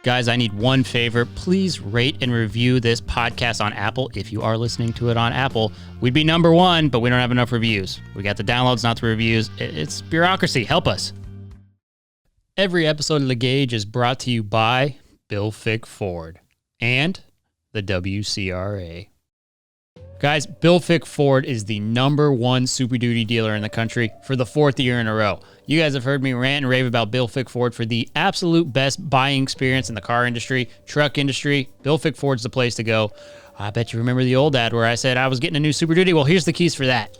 Guys, I need one favor. Please rate and review this podcast on Apple. If you are listening to it on Apple, we'd be number one, but we don't have enough reviews. We got the downloads, not the reviews. It's bureaucracy. Help us. Every episode of The Gauge is brought to you by Bill Fick Ford and the WCRA. Guys, Bill Fick Ford is the number one Super Duty dealer in the country for the fourth year in a row. You guys have heard me rant and rave about Bill Fick Ford for the absolute best buying experience in the car industry, truck industry. Bill Fick Ford's the place to go. I bet you remember the old ad where I said I was getting a new Super Duty. Well, here's the keys for that.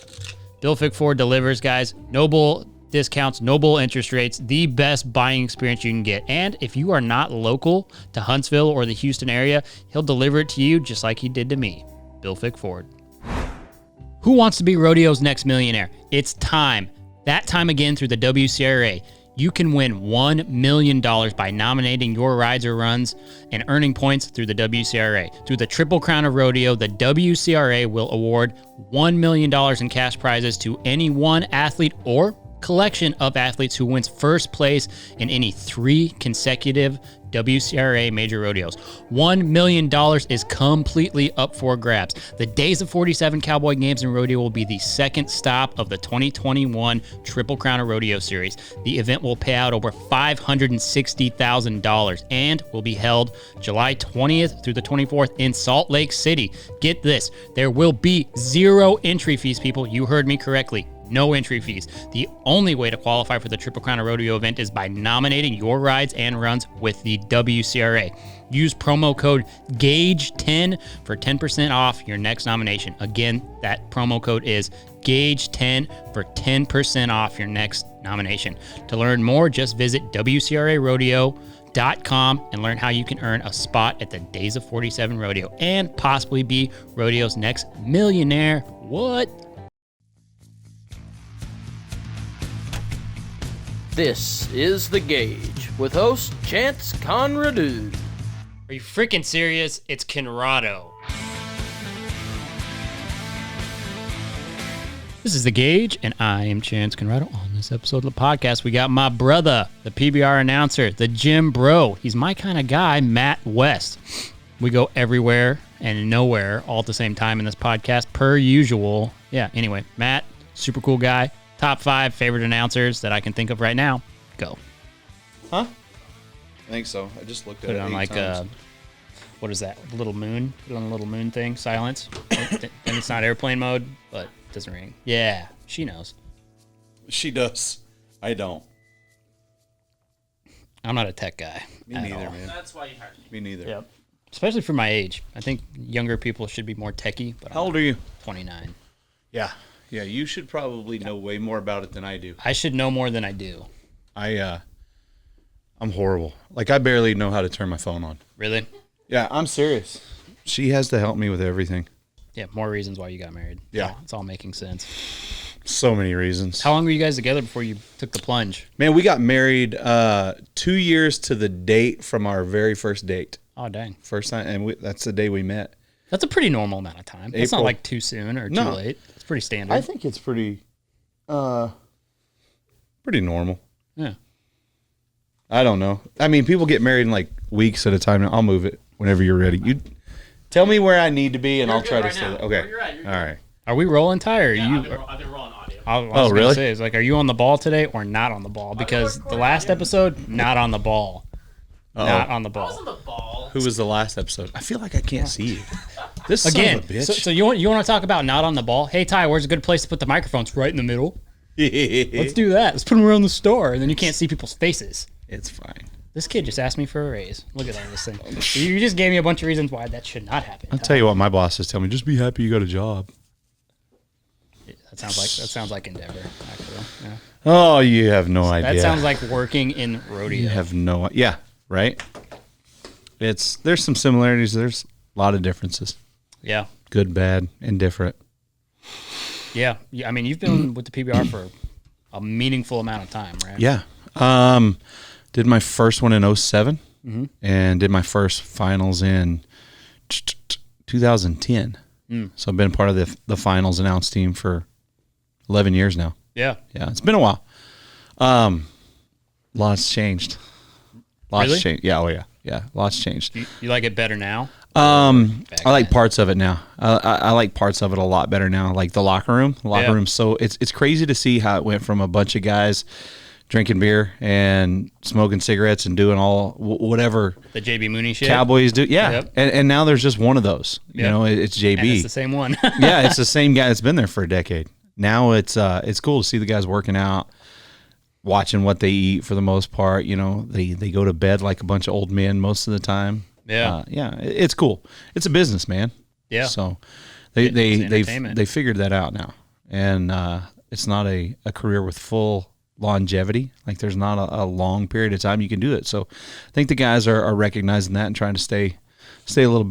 Bill Fick Ford delivers, guys. No bull discounts, no bull interest rates, the best buying experience you can get. And if you are not local to Huntsville or the Houston area, he'll deliver it to you just like he did to me. Bill Fick Ford. Who wants to be Rodeo's next millionaire? It's time. That time again through the WCRA. You can win $1 million by nominating your rides or runs and earning points through the WCRA. Through the Triple Crown of Rodeo, the WCRA will award $1 million in cash prizes to any one athlete or collection of athletes who wins first place in any 3 consecutive WCRA major rodeos. $1 million is completely up for grabs. The Days of 47 Cowboy Games and Rodeo will be the second stop of the 2021 Triple Crown of Rodeo series. The event will pay out over $560,000 and will be held July 20th through the 24th in Salt Lake City. Get this, there will be 0 entry fees, people. You heard me correctly. No entry fees. The only way to qualify for the Triple Crown of Rodeo event is by nominating your rides and runs with the WCRA. Use promo code GAUGE10 for 10% off your next nomination. Again, that promo code is GAUGE10 for 10% off your next nomination. To learn more, just visit WCRARodeo.com and learn how you can earn a spot at the Days of 47 Rodeo and possibly be Rodeo's next millionaire. What? This is The Gauge with host Chance Conradu. Are you freaking serious? It's Conrado. This is The Gauge, and I am Chance Conrado. On this episode of the podcast, we got my brother, the PBR announcer, the gym bro. He's my kind of guy, Matt West. We go everywhere and nowhere all at the same time in this podcast, per usual. Yeah, anyway, Matt, super cool guy. Top 5 favorite announcers that I can think of right now. Go. Huh? I think so. I just looked at it on like times. What is that? Little moon? Put it on the little moon thing. Silence. And it's not airplane mode, but it doesn't ring. Yeah, she knows. She does. I don't. I'm not a tech guy. Me neither, all. man. That's why you hired me. Me neither. Yep. Especially for my age. I think younger people should be more techie. But How old are you? 29. Yeah. Yeah, you should probably know way more about it than I do. I should know more than I do. I'm horrible. Like, I barely know how to turn my phone on. Really? Yeah, I'm serious. She has to help me with everything. Yeah, more reasons why you got married. Yeah. It's all making sense. So many reasons. How long were you guys together before you took the plunge? Man, we got married 2 years to the date from our very first date. Oh, dang. First time, and that's the day we met. That's a pretty normal amount of time. It's not April. like too soon or too late. It's pretty standard. I think it's pretty normal. Yeah. I don't know. I mean, people get married in like weeks at a time. I'll move it whenever you're ready. You tell me where I need to be, and I'll try to stay there. Okay. You're right. All right. Are we rolling, Ty? Or Yeah, you? I've been rolling audio. I was Oh, gonna really? Say, it's like, are you on the ball today or not on the ball? Because the last episode, not on the ball. Not on the I was on ball. the ball. Who was the last episode? I feel like I can't see you. This Again, son of a bitch. so you want to talk about not on the ball? Hey, Ty, where's a good place to put the microphones? Right in the middle. Let's do that. Let's put them around the store, and then you can't see people's faces. It's fine. This kid just asked me for a raise. Look at all this thing. You just gave me a bunch of reasons why that should not happen. I'll tell you what my bosses tell me. Just be happy you got a job. That sounds like Endeavor, actually. Yeah. Oh, you have no idea. That sounds like working in rodeo. You have no. Yeah, right. There's some similarities. There's a lot of differences. Yeah. Good, bad, indifferent. Yeah. I mean, you've been with the PBR for a meaningful amount of time, right? Yeah. Did my first one in 07 and did my first finals in 2010. So I've been part of the finals announce team for 11 years now. Yeah. Yeah, it's been a while. Lots changed. Lots Really? changed. Yeah, oh yeah. Yeah, lots changed. You like it better now? I like then? parts of it now. I like parts of it a lot better now. Like the locker room. The locker room. So it's crazy to see how it went from a bunch of guys drinking beer and smoking cigarettes and doing all whatever The JB Mooney shit. Cowboys do. Yeah, Yep. and now there's just one of those. You Yep. know, it's JB. And it's the same one. Yeah, it's the same guy that's been there for a decade. Now it's cool to see the guys working out, watching what they eat for the most part. You know, they go to bed like a bunch of old men most of the time. Yeah. It's cool. It's a business, man. Yeah. So It's they entertainment. figured that out now, and it's not a career with full longevity. Like there's not a long period of time you can do it. So I think the guys are recognizing that and trying to stay a little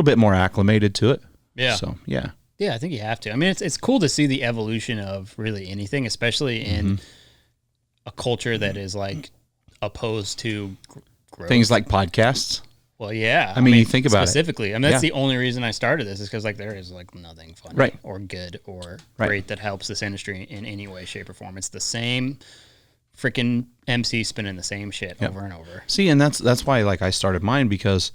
bit more acclimated to it. Yeah. So yeah. Yeah, I think you have to. I mean, it's cool to see the evolution of really anything, especially in a culture that is like opposed to growth. Things like podcasts. Well, yeah. I mean, you think about it. specifically. I mean, that's Yeah. the only reason I started this is because like there is like nothing funny Right. or good or Right. great that helps this industry in any way, shape, or form. It's the same freaking MC spinning the same shit over and over. See, and that's why like I started mine, because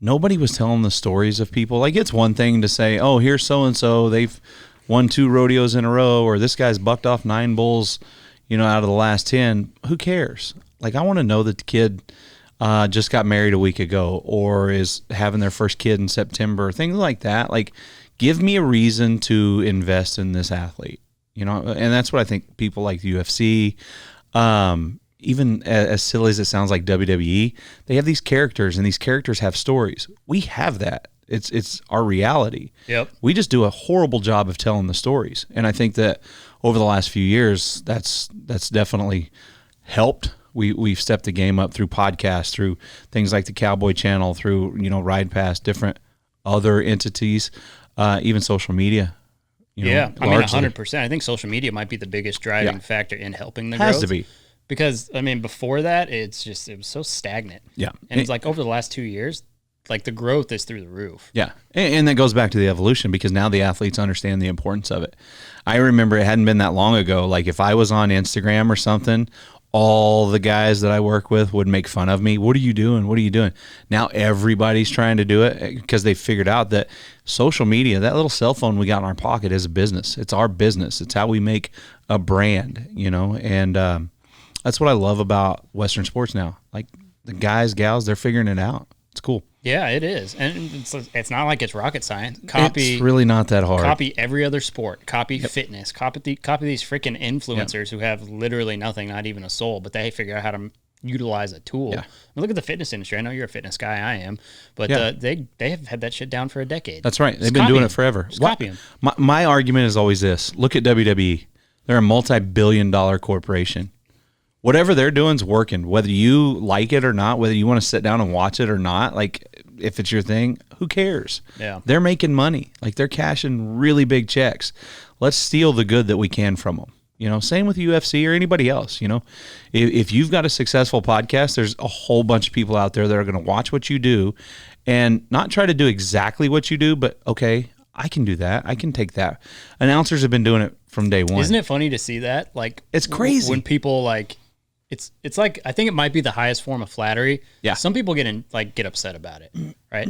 nobody was telling the stories of people. Like it's one thing to say, oh, here's so and so, they've won 2 rodeos in a row, or this guy's bucked off 9 bulls, out of the last 10. Who cares? Like I want to know that the kid just got married a week ago, or is having their first kid in September, things like that. Like, give me a reason to invest in this athlete, and that's what I think people like the UFC, even as silly as it sounds, like WWE, they have these characters, and these characters have stories. We have that. It's our reality. Yep. We just do a horrible job of telling the stories, and I think that over the last few years, that's definitely helped. We've stepped the game up through podcasts, through things like the Cowboy Channel, through Ride Pass, different other entities, even social media. I mean, largely. 100%. I think social media might be the biggest driving factor in helping the Has growth. to be. Because I mean, before that, it was so stagnant. Yeah. And it's like over the last 2 years, like the growth is through the roof. Yeah, and that goes back to the evolution, because now the athletes understand the importance of it. I remember it hadn't been that long ago. Like if I was on Instagram or something, all the guys that I work with would make fun of me. What are you doing? What are you doing? Now everybody's trying to do it because they figured out that social media, that little cell phone we got in our pocket, is a business. It's our business. It's how we make a brand, and that's what I love about Western sports now. Like the guys, gals, they're figuring it out. It's cool. Yeah, it is. And it's not like it's rocket science. It's really not that hard. Copy every other sport. Copy fitness. Copy these freaking influencers who have literally nothing, not even a soul, but they figure out how to utilize a tool. Yeah. I mean, look at the fitness industry. I know you're a fitness guy. I am, but they have had that shit down for a decade. That's right. They've Just been copy doing them. it forever. Just copy them. My argument is always this. Look at WWE. They're a multi-billion-dollar corporation. Whatever they're doing is working, whether you like it or not, whether you want to sit down and watch it or not. Like, if it's your thing, who cares? Yeah. They're making money. Like, they're cashing really big checks. Let's steal the good that we can from them. Same with UFC or anybody else. If you've got a successful podcast, there's a whole bunch of people out there that are going to watch what you do and not try to do exactly what you do, but okay, I can do that. I can take that. Announcers have been doing it from day one. Isn't it funny to see that? Like, It's crazy. when people like, it's like, I think it might be the highest form of flattery. Yeah. Some people get upset about it, right?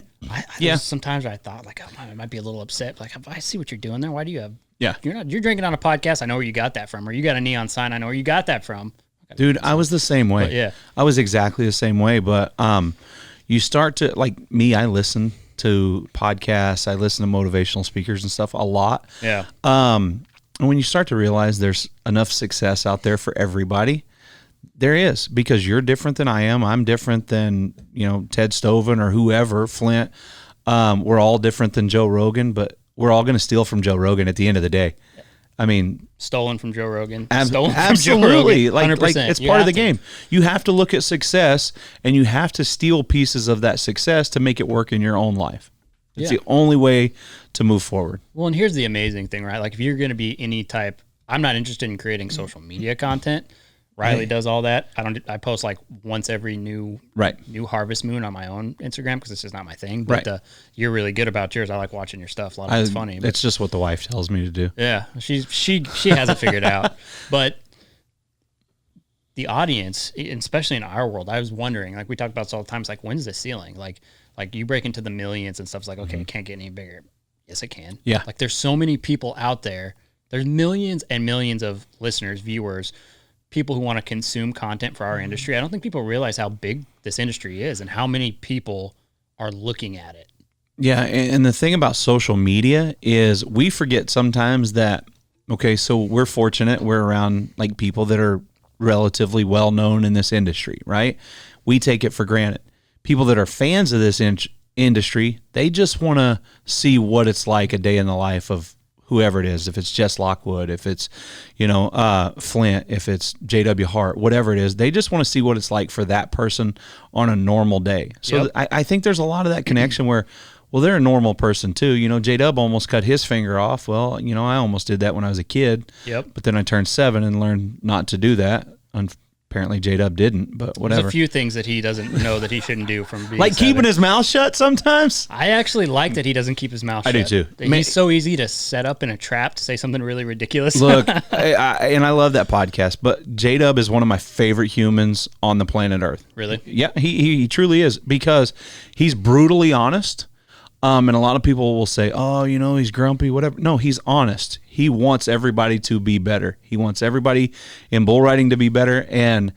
Yeah. Sometimes I thought like, oh, I might be a little upset. Like, I see what you're doing there. Why do you have? Yeah. You're drinking on a podcast. I know where you got that from, or you got a neon sign. I know where you got that from. Dude, I was the same way. But yeah. I was exactly the same way. But you start to, like me, I listen to podcasts. I listen to motivational speakers and stuff a lot. Yeah. And when you start to realize there's enough success out there for everybody, there is, because you're different than I am. I'm different than, Ted Stoven or whoever, Flint. We're all different than Joe Rogan, but we're all going to steal from Joe Rogan at the end of the day. I mean, Stolen from Joe Rogan. absolutely. From Joe Rogan. Like 100%. it's You part of have the to. game. You have to look at success, and you have to steal pieces of that success to make it work in your own life. It's Yeah. the only way to move forward. Well, and here's the amazing thing, right? Like, if you're going to be any type, I'm not interested in creating social media content. Riley does all that. I post like once every new harvest moon on my own Instagram because it's just not my thing. But Right. You're really good about yours. I like watching your stuff. A lot of it's funny. But It's just what the wife tells me to do. yeah, she has it figured out. But the audience, especially in our world, I was wondering, like we talk about this all the time, it's like, when's the ceiling? Like you break into the millions and stuff, it's like, okay, it can't get any bigger. Yes, it can. Yeah. Like there's so many people out there. There's millions and millions of listeners, viewers, people who want to consume content for our industry. I don't think people realize how big this industry is and how many people are looking at it. Yeah, and the thing about social media is we forget sometimes that, okay, so we're fortunate. We're around like people that are relatively well known in this industry, right? We take it for granted. People that are fans of this industry, they just want to see what it's like a day in the life of whoever it is. If it's Jess Lockwood, if it's, Flint, if it's JW Hart, whatever it is, they just want to see what it's like for that person on a normal day. So Yep. I think there's a lot of that connection where, well, they're a normal person too. J-Dub almost cut his finger off. Well, I almost did that when I was a kid. Yep. But then I turned 7 and learned not to do that. Apparently J-Dub didn't, but whatever. There's a few things that he doesn't know that he shouldn't do from being Like 7. keeping his mouth shut sometimes. I actually like that he doesn't keep his mouth I shut. do too. He's Man- so easy to set up in a trap to say something really ridiculous. Look, I love that podcast, but J-Dub is one of my favorite humans on the planet Earth. Really? Yeah, he truly is, because he's brutally honest. And a lot of people will say, oh, he's grumpy, whatever. No, he's honest. He wants everybody to be better. He wants everybody in bull riding to be better. And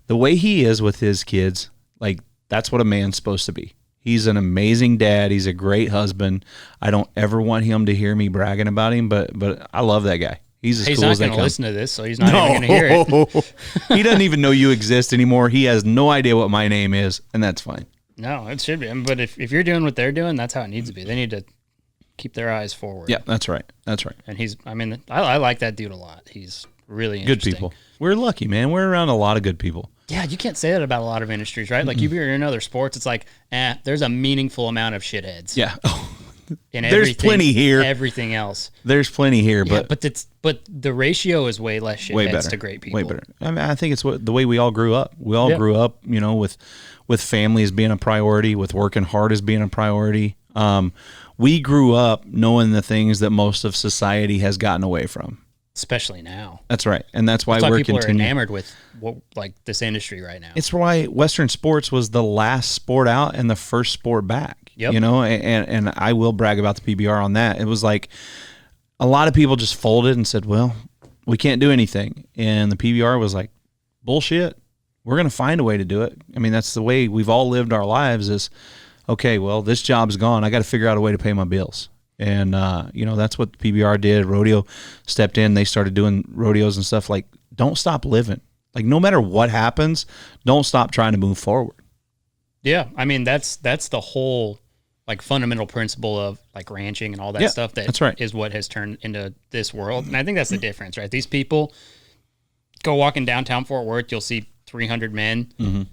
the way he is with his kids, like, that's what a man's supposed to be. He's an amazing dad. He's a great husband. I don't ever want him to hear me bragging about him, but I love that guy. He's as cool as they come. He's not going to listen to this, so he's not even going to hear it. He doesn't even know you exist anymore. He has no idea what my name is, and that's fine. No, it should be. But if you're doing what they're doing, that's how it needs to be. They need to keep their eyes forward. Yeah, that's right. That's right. And I like that dude a lot. He's really Good interesting. people. We're lucky, man. We're around a lot of good people. Yeah, you can't say that about a lot of industries, right? Like, if you're in other sports, it's like, there's a meaningful amount of shitheads. Yeah. In There's everything, plenty here. Everything else. There's plenty here, Yeah, but but the ratio is way less shitheads way better to great people. Way better. I mean, I think it's the way we all grew up. We all Yeah. grew up, with family as being a priority, with working hard as being a priority. We grew up knowing the things that most of society has gotten away from. Especially now. That's right, and that's why That's why we're people continuing. are enamored with this industry right now. It's why Western sports was the last sport out and the first sport back. Yep. And I will brag about the PBR on that. It was like a lot of people just folded and said, well, we can't do anything. And the PBR was like, bullshit. We're going to find a way to do it. I mean, that's the way we've all lived our lives is, okay, well, this job's gone. I got to figure out a way to pay my bills. And, that's what the PBR did. Rodeo stepped in. They started doing rodeos and stuff. Like, don't stop living. Like, no matter what happens, don't stop trying to move forward. Yeah, I mean that's the whole fundamental principle of ranching and all that stuff. That's right. Is what has turned into this world, and I think that's the difference, right? These people go walking downtown Fort Worth, you'll see 300 men,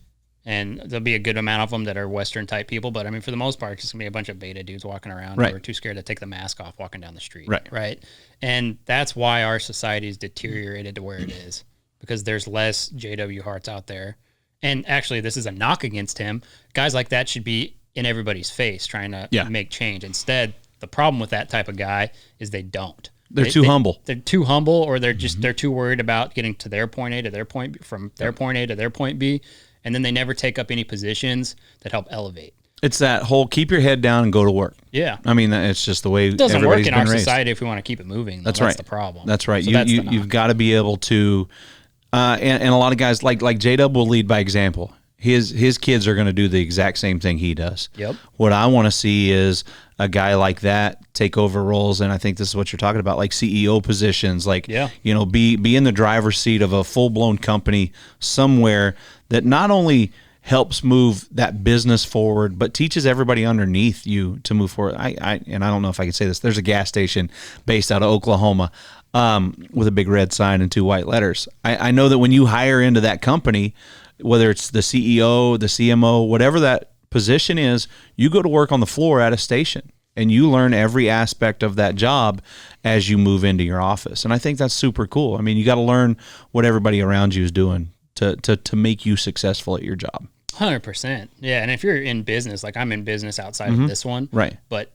and there'll be a good amount of them that are Western type people. But I mean, for the most part, it's gonna be a bunch of beta dudes walking around Right. who are too scared to take the mask off walking down the street. Right. Right. And that's why our society is deteriorated to where it is, because there's less JW Harts out there. And actually, this is a knock against him. Guys like that should be in everybody's face trying to make change. Instead, the problem with that type of guy is they don't. They're too humble. They're too humble, or they're just they're too worried about getting to their point A to their point B, from their point A to their point B, and then they never take up any positions that help elevate. It's that whole keep your head down and go to work. Yeah. I mean, it's just the way It doesn't work everybody's in been our raised. society if we want to keep it moving. That's That's right. the problem. That's right. So that's the You've knock. got to be able to, and a lot of guys like J-Dub will lead by example. His kids are going to do the exact same thing he does. Yep. What I want to see is a guy like that take over roles, and I think this is what you're talking about, like CEO positions, be in the driver's seat of a full blown company somewhere that not only helps move that business forward, but teaches everybody underneath you to move forward. I don't know if I can say this. There's a gas station based out of Oklahoma with a big red sign and 2 white letters. I know that when you hire into that company, whether it's the CEO, the CMO, whatever that position is, you go to work on the floor at a station and you learn every aspect of that job as you move into your office. And I think that's super cool. I mean, you got to learn what everybody around you is doing to make you successful at your job. 100%. Yeah, and if you're in business, like I'm in business outside of this one, Right. But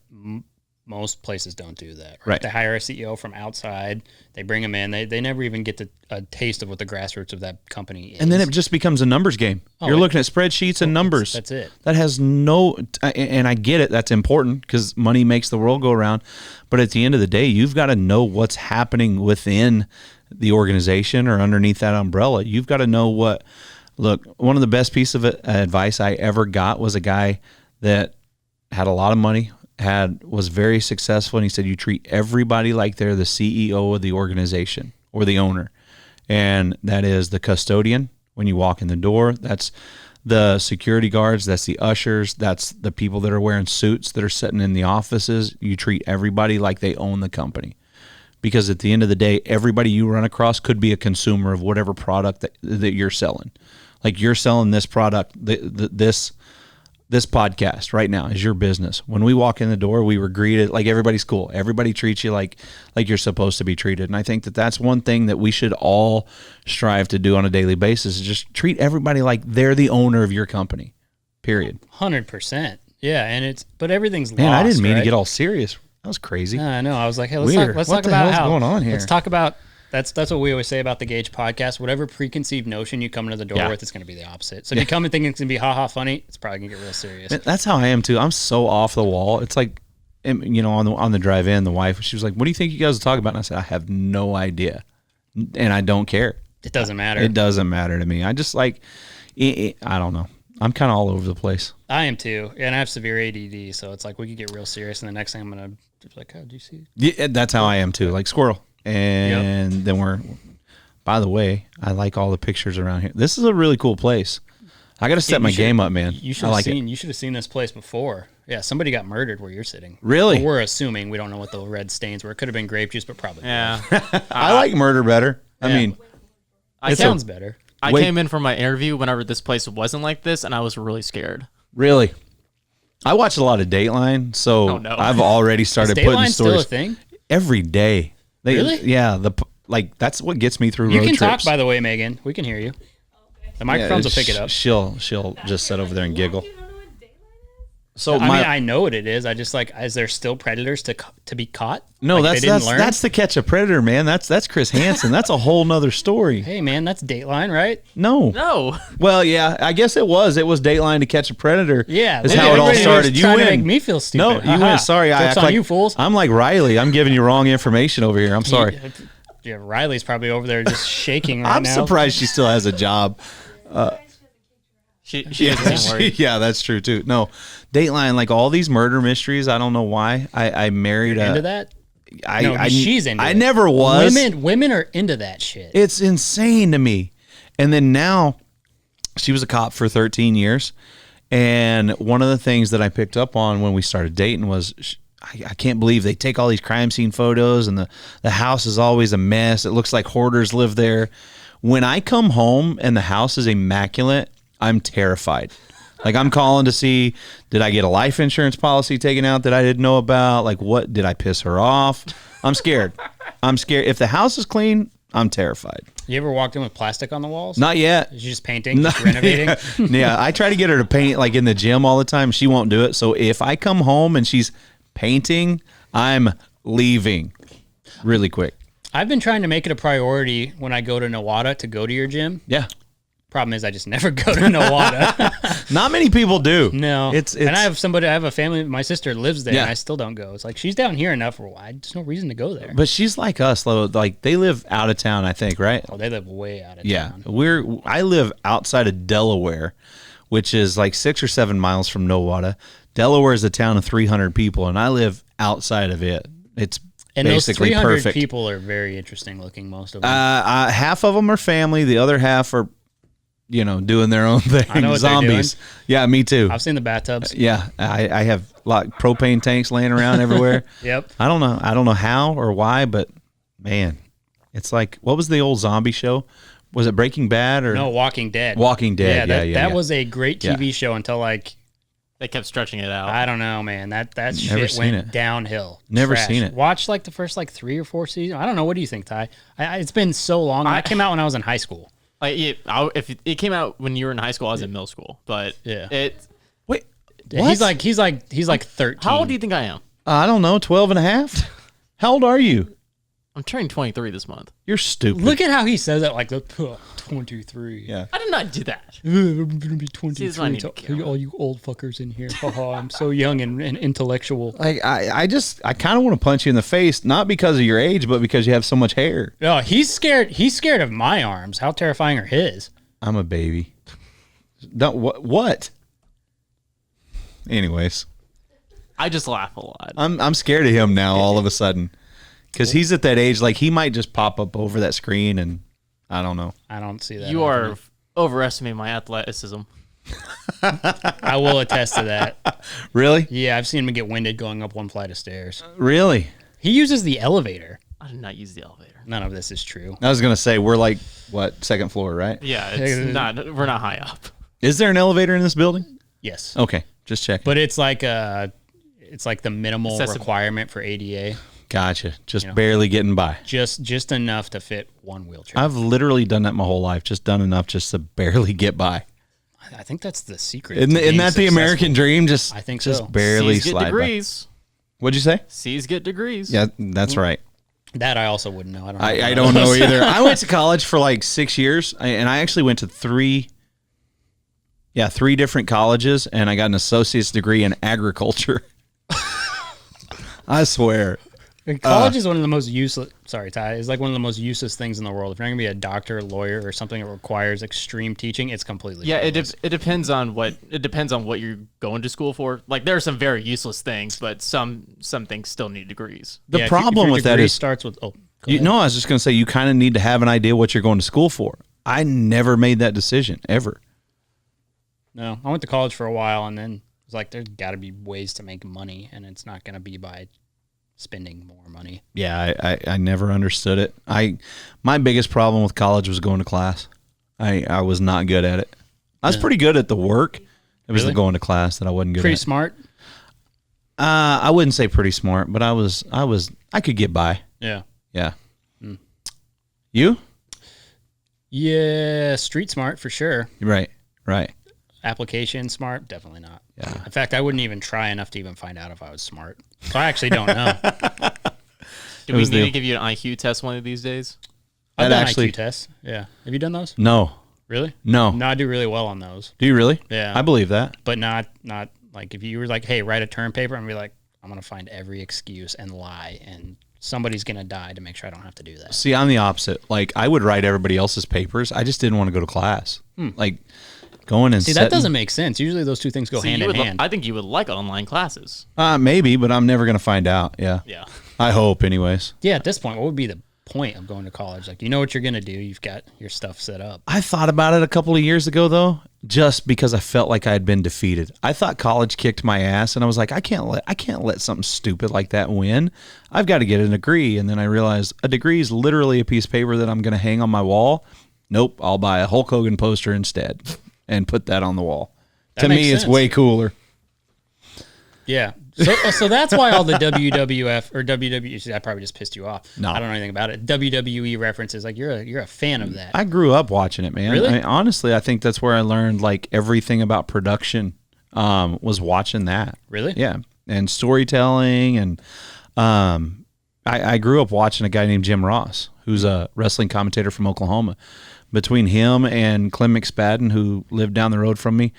Most places don't do that. Right. They hire a CEO from outside. They bring them in. They never even get a taste of what the grassroots of that company is. And then it just becomes a numbers game. You're looking at spreadsheets and numbers. That's it. That has no, and I get it. That's important because money makes the world go around. But at the end of the day, you've got to know what's happening within the organization or underneath that umbrella. You've got to know what. Look, one of the best pieces of advice I ever got was a guy that had a lot of money, was very successful, and he said, you treat everybody like they're the CEO of the organization or the owner. And that is the custodian when you walk in the door. That's the security guards. That's the ushers. That's the people that are wearing suits that are sitting in the offices. You treat everybody like they own the company. Because at the end of the day, everybody you run across could be a consumer of whatever product that you're selling. Like you're selling this product, this podcast right now is your business. When we walk in the door, we were greeted like everybody's cool. Everybody treats you like you're supposed to be treated. And I think that that's one thing that we should all strive to do on a daily basis is just treat everybody like they're the owner of your company, period. 100%. Yeah, but everything's lost. Man, I didn't mean right? to get all serious. That was crazy. I know. I was like, hey, let's Weird. talk What the about hell's going on here? Let's talk about that's what we always say about the Gauge podcast. Whatever preconceived notion you come into the door Yeah. with, it's going to be the opposite. So if you come in thinking it's going to be ha funny, it's probably going to get real serious. That's how I am too. I'm so off the wall. It's like, on the drive in, the wife, she was like, "What do you think you guys will talk about?" And I said, "I have no idea, and I don't care. It doesn't matter. It doesn't matter to me. I just like, I don't know. I'm kind of all over the place. I am too, and I have severe ADD, so it's like we could get real serious, and the next thing I'm going to be like, "Oh, did you see?" Yeah, that's how I am too. Like squirrel, and then by the way, I like all the pictures around here. This is a really cool place. I got to set my game up, man. You should I have like seen. You should have seen this place before. Yeah, somebody got murdered where you're sitting. Really? Well, we're assuming we don't know what the red stains were. It could have been grape juice, but probably. Yeah. I like murder better. I Yeah. mean, It sounds better. I Wait. came in for my interview whenever this place wasn't like this, and I was really scared. really. I watch a lot of Dateline, so Oh, no. I've already started Is putting Dateline still a stories thing? every day. Really? Yeah. That's what gets me through You road can trips. talk, by the way, Megan. We can hear you. The microphones will pick it up. She'll just sit over there and giggle. So I know what it is. I just like, is there still predators to be caught? no, Like, they didn't learn? that's the Catch a Predator, man. That's Chris Hansen. That's a whole nother story. Hey man, that's Dateline, right? No. No. Well, yeah, I guess it was. It was Dateline to Catch a Predator. Yeah, is look, how it all everybody was started. You trying to win. make me feel stupid. No, you Aha. win. Sorry, I Joke's act on like you fools. I'm like Riley. I'm giving you wrong information over here. I'm sorry. Yeah, Riley's probably over there just shaking right I'm now. surprised she still has a job. She doesn't seem worried. Yeah, that's true too. No, Dateline, like all these murder mysteries. I don't know why. I married Into that? She's into I it. never was. Women are into that shit. It's insane to me. And then now, she was a cop for 13 years. And one of the things that I picked up on when we started dating was, I can't believe they take all these crime scene photos and the house is always a mess. It looks like hoarders live there. When I come home and the house is immaculate, I'm terrified. Like I'm calling to see, did I get a life insurance policy taken out that I didn't know about? Like what, did I piss her off? I'm scared. I'm scared. If the house is clean, I'm terrified. You ever walked in with plastic on the walls? Not yet. Is you just painting, just renovating? Yeah, I try to get her to paint like in the gym all the time. She won't do it. So if I come home and she's painting, I'm leaving really quick. I've been trying to make it a priority when I go to Nowata to go to your gym. Yeah. Problem is I just never go to Nowata. Not many people do. No. It's and I have a family, my sister lives there Yeah. and I still don't go. It's like she's down here enough for a while. There's no reason to go there. But she's like us, though. Like they live out of town, I think, right? Oh, they live way out of Yeah. town. I live outside of Delaware, which is like 6 or 7 miles from Nowata. Delaware is a town of 300 people, and I live outside of it. It's And those basically 300 perfect. people are very interesting looking, most of them. Half of them are family. The other half are, doing their own thing. I know what they're Zombies. Yeah, me too. I've seen the bathtubs. Yeah, I have like propane tanks laying around everywhere. Yep. I don't know how or why, but man, it's like, what was the old zombie show? Was it Breaking Bad or No, Walking Dead. Walking Dead? That Yeah. was a great TV show until like, They kept stretching it out. I don't know, man. That Never shit seen went it. downhill. Never Trash. seen it. Watch like the first like 3 or 4 seasons. I don't know. What do you think, Ty? It's been so long. That came out when I was in high school. If it came out when you were in high school, I was in middle school. But Yeah. it. Wait, He's like 13. How old do you think I am? I don't know, 12 and a half? How old are you? I'm turning 23 this month. You're stupid. Look at how he says it like the 23. Yeah. I did not do that. I'm gonna be See, this is why I 23 need to to count. all you old fuckers in here. Haha, I'm so young and intellectual. Like I kind of want to punch you in the face, not because of your age, but because you have so much hair. No, he's scared. He's scared of my arms. How terrifying are his? I'm a baby. Don't what? Anyways, I just laugh a lot. I'm scared of him now all of a sudden because he's at that age. Like he might just pop up over that screen, and I don't know. I don't see that. You happening. are overestimating my athleticism. I will attest to that. Really, Yeah, I've seen him get winded going up one flight of stairs. really. He uses the elevator. I did not use the elevator. None of this is true. I was gonna say we're like what, second floor, right? Yeah, it's not. We're not high up. Is there an elevator in this building? Yes, Okay, just checking. but it's like the minimal Accessi- requirement for ADA. Gotcha. Just barely getting by. Just enough to fit one wheelchair. I've literally done that my whole life. Just done enough just to barely get by. I think that's the secret. Isn't to being that the successful. American dream? Just I think just so. barely C's get slide by. degrees. What'd you say? C's get degrees. Yeah, that's right. That I also wouldn't know. I don't know. I don't know either. I went to college for like 6 years, and I actually went to three different colleges, and I got an associate's degree in agriculture. I swear. College is one of the most useless. Sorry, Ty. It's like one of the most useless things in the world. If you're not gonna be a doctor, lawyer, or something that requires extreme teaching, it's completely. Yeah, pointless. it depends on what you're going to school for. Like there are some very useless things, but some things still need degrees. The Yeah, if problem your with that degree is, starts with. Oh, go you ahead. know, I was just going to say, you kind of need to have an idea what you're going to school for. I never made that decision, ever. No, I went to college for a while, and then it was like, there's got to be ways to make money, and it's not gonna be by spending more money. Yeah, I never understood it. My biggest problem with college was going to class. I was not good at it. I was pretty good at the work. It was Really? the going to class that I wasn't good Pretty at. smart. I wouldn't say pretty smart, but I could get by. Yeah. Yeah. You? Yeah, street smart for sure. Right. Application smart, definitely not. Yeah. In fact, I wouldn't even try enough to even find out if I was smart. So I actually don't know. Do we was need the- to give you an IQ test one of these days? I've That done actually- IQ tests. Yeah. Have you done those? No. Really? No. No, I do really well on those. Do you really? Yeah. I believe that. But not like if you were like, hey, write a term paper, I'm gonna be like, I'm gonna find every excuse and lie, and somebody's gonna die to make sure I don't have to do that. See, I'm the opposite. Like, I would write everybody else's papers. I just didn't want to go to class. Like, going and See, that doesn't make sense. Usually those two things go See, hand you in would hand. I think you would like online classes. Maybe, but I'm never going to find out. Yeah. Yeah. I hope, anyways. Yeah, at this point, what would be the point of going to college? Like, you know what you're gonna do. You've got your stuff set up. I thought about it a couple of years ago, though, just because I felt like I had been defeated. I thought college kicked my ass, and I was like, I can't let something stupid like that win. I've got to get a degree. And then I realized a degree is literally a piece of paper that I'm going to hang on my wall. Nope, I'll buy a Hulk Hogan poster instead and put that on the wall. To makes me, it's sense. way cooler. Yeah. So that's why all the WWF or WWE. See, I probably just pissed you off. No. I don't know anything about it. WWE references, like you're a fan of that. I grew up watching it, man. Really? I mean, honestly, I think that's where I learned like everything about production. Was watching that. Really? Yeah, and storytelling, and I grew up watching a guy named Jim Ross, who's a wrestling commentator from Oklahoma. Between him and Clem McSpadden, who lived down the road from me,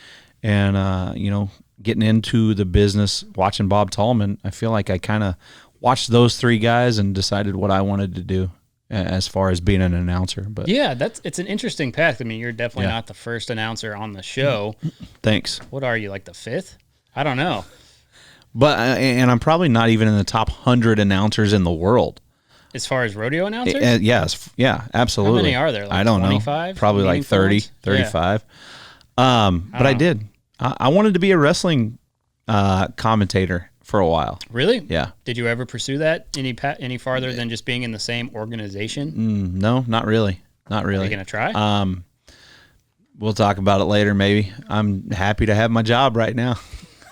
and getting into the business, watching Bob Tallman, I feel like I kind of watched those three guys and decided what I wanted to do as far as being an announcer. But Yeah, it's an interesting path. I mean, you're definitely Yeah. not the first announcer on the show. thanks. What are you, like the fifth? I don't know. But and I'm probably not even in the top 100 announcers in the world. As far as rodeo announcers? Yes, yeah, absolutely. How many are there? Like I don't 25? know. Probably like Meaningful 30, ones? 35. But I did. I wanted to be a wrestling commentator for a while. Really? Yeah. Did you ever pursue that any farther than just being in the same organization? No, not really. Not Are really. you gonna try? We'll talk about it later, maybe. I'm happy to have my job right now.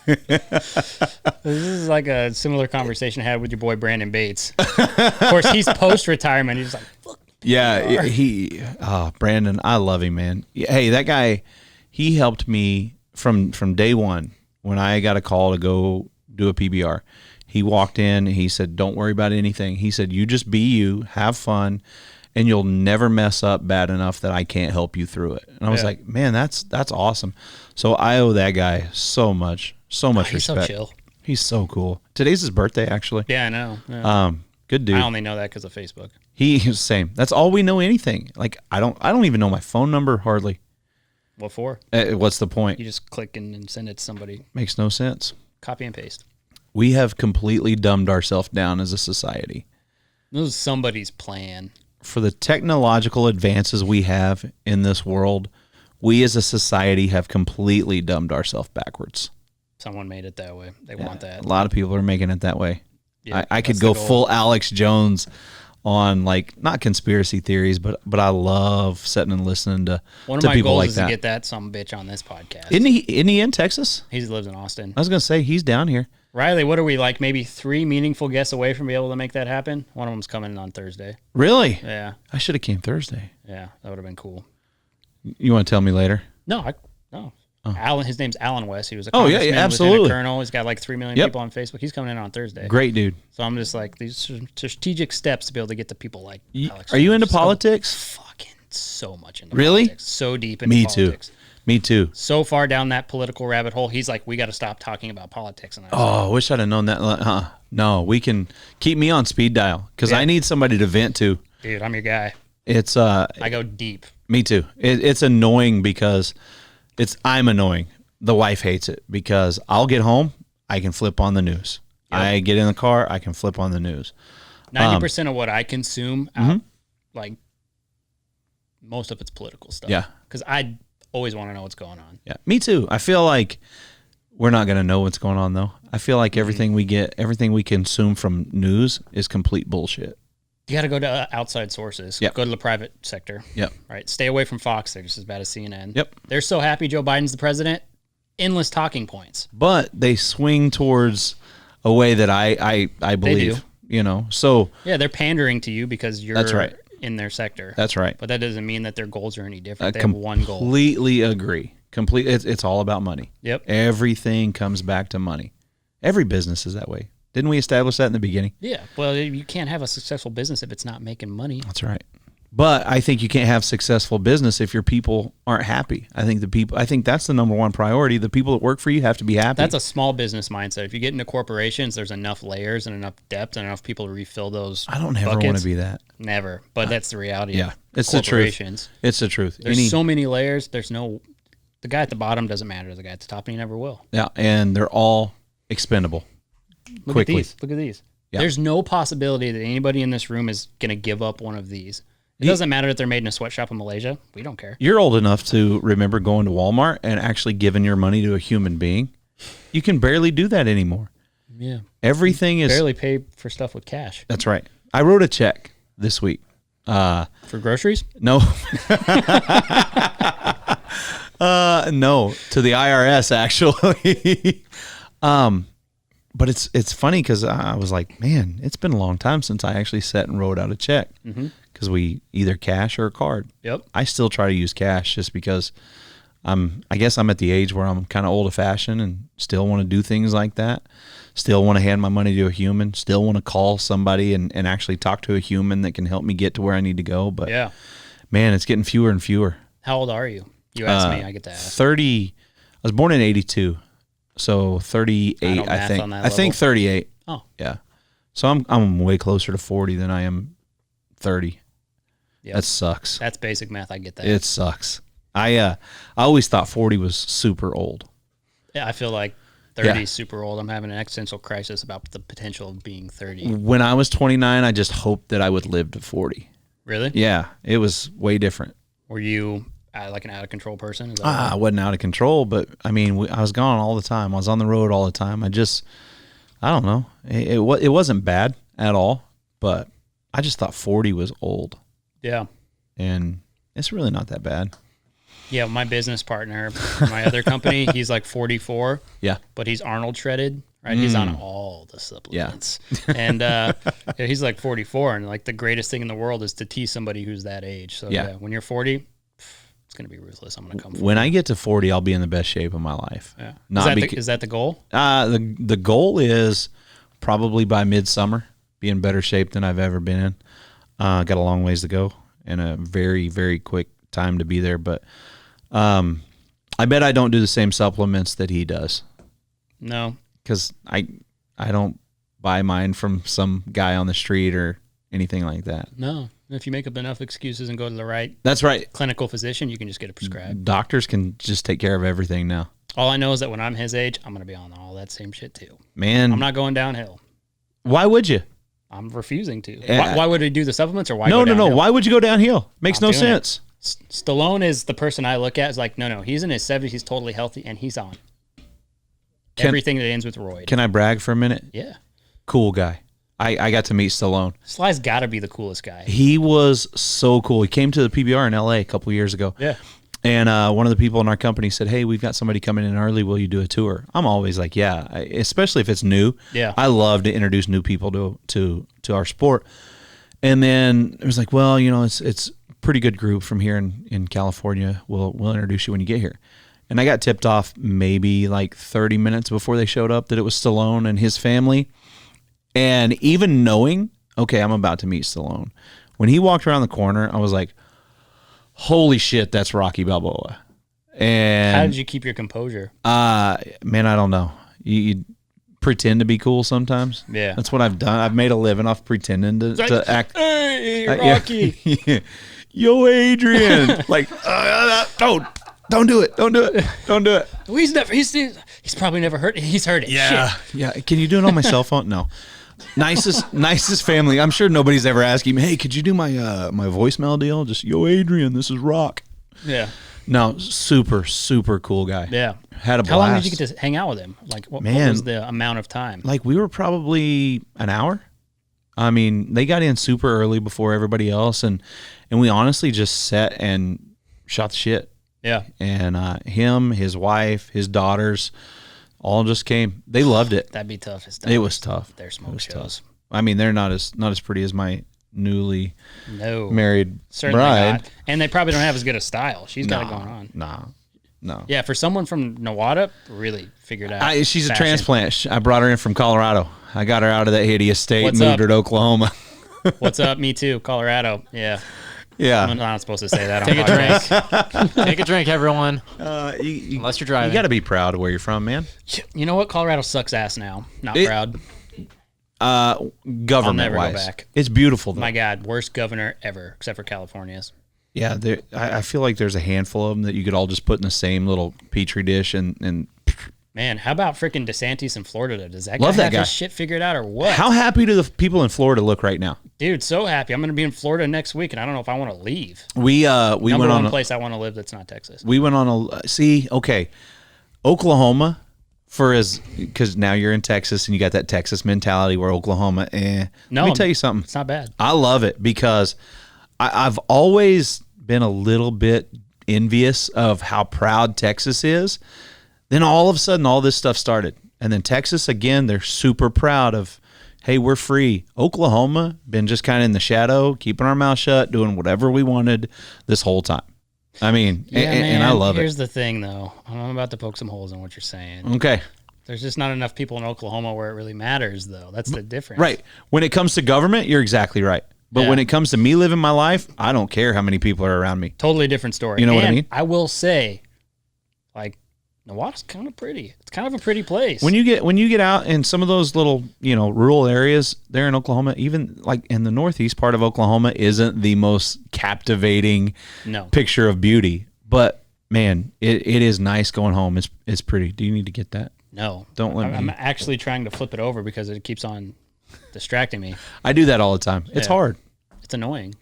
This is like a similar conversation I had with your boy Brandon Bates. Of course, he's post-retirement. He's like, fuck. Yeah, Brandon, I love him, man. Hey, that guy, he helped me from day one when I got a call to go do a PBR. He walked in, he said, "Don't worry about anything." He said, "You just be you, have fun, and you'll never mess up bad enough that I can't help you through it." And I was Yeah. like, "Man, that's awesome." So I owe that guy so much He's so respect. chill. He's so cool. Today's his birthday, actually. Yeah, I know. Yeah. Good dude. I only know that because of Facebook. He's same. That's all we know. Anything like I don't even know my phone number hardly. What for? What's the point? You just click and send it to somebody. Makes no sense. Copy and paste. We have completely dumbed ourselves down as a society. This is somebody's plan. For the technological advances we have in this world, we as a society have completely dumbed ourselves backwards. Someone made it that way. They want that. A lot of people are making it that way. Yeah, I could that's go the goal. full Alex Jones on like not conspiracy theories, but I love sitting and listening to One of to my people goals like is that. to get that some bitch on this podcast. Isn't he in Texas? He lives in Austin. I was gonna say he's down here. Riley, what are we like? Maybe 3 meaningful guests away from being able to make that happen. One of them's coming on Thursday. Really? Yeah, I should have came Thursday. yeah, that would have been cool. You want to tell me later? No. Alan, his name's Alan West. He was a Oh, yeah, congressman, absolutely. lieutenant colonel. He's got like 3 million Yep. people on Facebook. He's coming in on Thursday. Great dude. So I'm just like, these are strategic steps to be able to get to people like Alex. Are you Jones. into So politics? fucking so much into Really? politics. So deep into Me politics. too. Me too. So far down that political rabbit hole, he's like, we got to stop talking about politics. And I was Oh, I wish I'd have known that. No, we can keep me on speed dial because I need somebody to vent to. like, dude, I'm your guy. It's I go deep. me too. It's annoying because I'm annoying. The wife hates it because I'll get home, I can flip on the news. I get in the car, I can flip on the news. 90% of what I consume, like most of it's political stuff. Yeah. Because I always want to know what's going on. Yeah, me too. I feel like we're not going to know what's going on though. I feel like everything we get, everything we consume from news is complete bullshit. You got to go to outside sources. Yep. Go to the private sector. Yep. Right. Stay away from Fox. They're just as bad as CNN. Yep. They're so happy Joe Biden's the president. Endless talking points. But they swing towards a way that I believe, do. you know. So Yeah, they're pandering to you because you're That's right. in their sector. that's right. But that doesn't mean that their goals are any I different. They have one goal. completely agree. It's all about money. Yep. Everything comes back to money. Every business is that way. Didn't we establish that in the beginning? Yeah. Well, you can't have a successful business if it's not making money. That's right. But I think you can't have successful business if your people aren't happy. I think that's the number one priority. The people that work for you have to be happy. That's a small business mindset. If you get into corporations, there's enough layers and enough depth and enough people to refill those. I don't ever want buckets. to be that. Never. But that's the reality. Yeah, of it's the truth. corporations. It's the truth. There's so many layers. There's no. The guy at the bottom doesn't matter to the guy at the top, and he never will. Yeah, and they're all expendable. Look Quickly. at these. Look at these. Yeah. There's no possibility that anybody in this room is going to give up one of these. It doesn't matter if they're made in a sweatshop in Malaysia. We don't care. You're old enough to remember going to Walmart and actually giving your money to a human being. You can barely do that anymore. Yeah. Everything is Barely pay for stuff with cash. That's right. I wrote a check this week. For groceries? No. No, to the IRS actually. But it's funny because I was like, man, it's been a long time since I actually sat and wrote out a check because we either cash or a card. Yep. I still try to use cash just because I guess I'm at the age where I'm kind of old fashioned and still want to do things like that. Still want to hand my money to a human. Still want to call somebody and actually talk to a human that can help me get to where I need to go. But Yeah. man, it's getting fewer and fewer. How old are you? You asked me. I get to ask. 30. I was born in 82. So 38, I don't I math think. on that I think level. 38. Oh. Yeah. So I'm way closer to 40 than I am 30. Yep. That sucks. That's basic math. I get that. It sucks. I always thought 40 was super old. Yeah, I feel like 30 Yeah. is super old. I'm having an existential crisis about the potential of being 30. When I was 29, I just hoped that I would live to 40. Really? Yeah, it was way different. Were you like an out of control person? Is that I wasn't out of control, but I mean, I was gone all the time. I was on the road all the time. I don't know. It wasn't bad at all, but I just thought 40 was old, Yeah. and it's really not that bad. Yeah, my business partner, for my other company, he's like 44, Yeah. but he's Arnold shredded, right? He's on all the supplements. And yeah, he's like 44, and like the greatest thing in the world is to tease somebody who's that age. So Yeah. yeah, when you're 40, it's going to be ruthless. I'm going to come for When I get to 40, I'll be in the best shape of my life. Yeah. Not Is that the goal? the goal is probably by midsummer, be in better shape than I've ever been in. Got a long ways to go and a very, very quick time to be there. But I bet I don't do the same supplements that he does. No. Because I don't buy mine from some guy on the street or anything like that. No. If you make up enough excuses and go to the right That's right. clinical physician, you can just get it prescribed. Doctors can just take care of everything now. All I know is that when I'm his age, I'm going to be on all that same shit too. Man, I'm not going downhill. why would you? I'm refusing to. Yeah. Why would he do the supplements or why No. go downhill? Why would you go downhill? Makes I'm no doing it. sense. Stallone is the person I look at is like, no, he's in his 70s, he's totally healthy, and he's on everything that ends with roid. Can I brag for a minute? Yeah. Cool guy. I got to meet Stallone. Sly's got to be the coolest guy. He was so cool. He came to the PBR in LA a couple years ago. Yeah. And one of the people in our company said, hey, we've got somebody coming in early. Will you do a tour? I'm always like, yeah, especially if it's new. Yeah. I love to introduce new people to our sport. And then it was like, well, it's a pretty good group from here in California. We'll introduce you when you get here. And I got tipped off maybe like 30 minutes before they showed up that it was Stallone and his family. And even knowing, okay, I'm about to meet Stallone. When he walked around the corner, I was like, holy shit, that's Rocky Balboa. And How did you keep your composure? man, I don't know. You pretend to be cool sometimes. Yeah. That's what I've done. I've made a living off pretending to act. Hey, yeah. Rocky. Yeah. Yo, Adrian. Like, don't do it. Don't do it. Don't do it. Well, he's probably never heard it. He's heard it. Shit. Yeah. Can you do it on my cell phone? No. Nicest family. I'm sure nobody's ever asked him, hey, could you do my voicemail deal? Just, yo, Adrian, this is Rock. Yeah. No, super, super cool guy. Yeah. Had a blast. How long did you get to hang out with him? Like, what was the amount of time? Like, we were probably an hour. I mean, they got in super early before everybody else, and we honestly just sat and shot the shit. Yeah. And him, his wife, his daughters, all just came. They loved it. That'd be tough. It was tough. Their smoke shows. Tough. I mean, they're not as pretty as my newly married Certainly bride. not. And they probably don't have as good a style. She's got it going on. No. Yeah, for someone from Nawada, really figured out. She's a fashion. transplant. I brought her in from Colorado. I got her out of that hideous state, What's moved up? her to Oklahoma. What's up? Me too. Colorado. Yeah. Yeah. I'm not supposed to say that on Take a podcast. drink. Take a drink, everyone. Unless you're driving. You got to be proud of where you're from, man. You know what? Colorado sucks ass now. Not proud. Government never go wise, back. it's beautiful though. My God, worst governor ever, except for California's. Yeah, I feel like there's a handful of them that you could all just put in the same little petri dish and Man, how about freaking DeSantis in Florida? Does that Love guy that have guy. his shit figured out or what? How happy do the people in Florida look right now? Dude, so happy. I'm going to be in Florida next week, and I don't know if I want to leave. We Number went one on place I want to live that's not Texas. we went on a Oklahoma because now you're in Texas and you got that Texas mentality where Oklahoma. No, let me tell you something. It's not bad. I love it because I've always been a little bit envious of how proud Texas is. Then all of a sudden, all this stuff started. And then Texas, again, they're super proud of, hey, we're free. Oklahoma, been just kind of in the shadow, keeping our mouth shut, doing whatever we wanted this whole time. I mean, and I love Here's it. the thing, though. I'm about to poke some holes in what you're saying. Okay. There's just not enough people in Oklahoma where it really matters, though. That's the difference. Right. When it comes to government, you're exactly right. But Yeah. when it comes to me living my life, I don't care how many people are around me. Totally different story. You know what I And mean? I will say, like, Nawada's kind of pretty. It's kind of a pretty place. When you get out in some of those little, rural areas there in Oklahoma, even like in the northeast part of Oklahoma isn't the most captivating No. picture of beauty. But man, it is nice going home. It's pretty. Do you need to get that? No. Don't let I'm me. actually trying to flip it over because it keeps on distracting me. I do that all the time. It's Yeah. hard. It's annoying.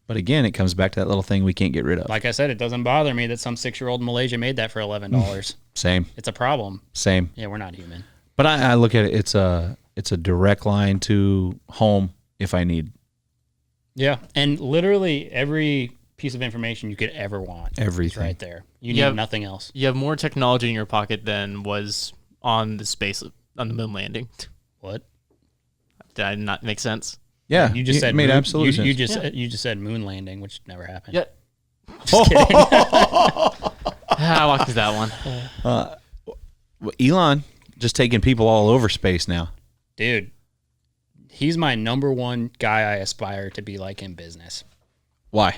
But again, it comes back to that little thing we can't get rid of. Like I said, it doesn't bother me that some 6-year-old in Malaysia made that for $11. Same. It's a problem. Same. Yeah, we're not human. But I look at it. It's a direct line to home if I need Yeah, and literally every piece of information you could ever want is everything. right there. You need Yep. nothing else. You have more technology in your pocket than was on the moon landing. What? Did I not make sense? Yeah, You just it said made moon, absolute sense. you just said moon landing, which never happened. Yeah. Just kidding. I walked through that one. Well, Elon just taking people all over space now. Dude, he's my number one guy I aspire to be like in business Why?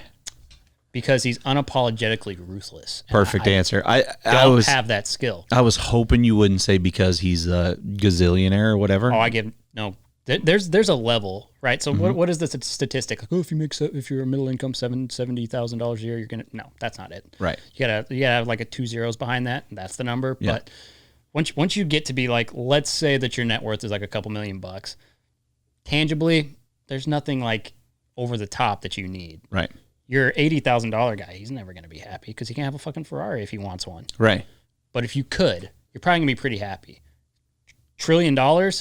because he's unapologetically ruthless. And Perfect answer. I don't have that skill. I was hoping you wouldn't say because he's a gazillionaire or whatever. Oh, I give no. There's a level, right? So what is the statistic? Like, if you're a middle income $70,000 a year, you're gonna that's not it. Right. You gotta have like a 2 zeros behind that. And that's the number. Yeah. But once you get to be like, let's say that your net worth is like a couple $1,000,000, tangibly, there's nothing like over the top that you need. Right. Your $80,000 guy, he's never gonna be happy because he can't have a fucking Ferrari if he wants one. Right. But if you could, you're probably gonna be pretty happy. $1 trillion.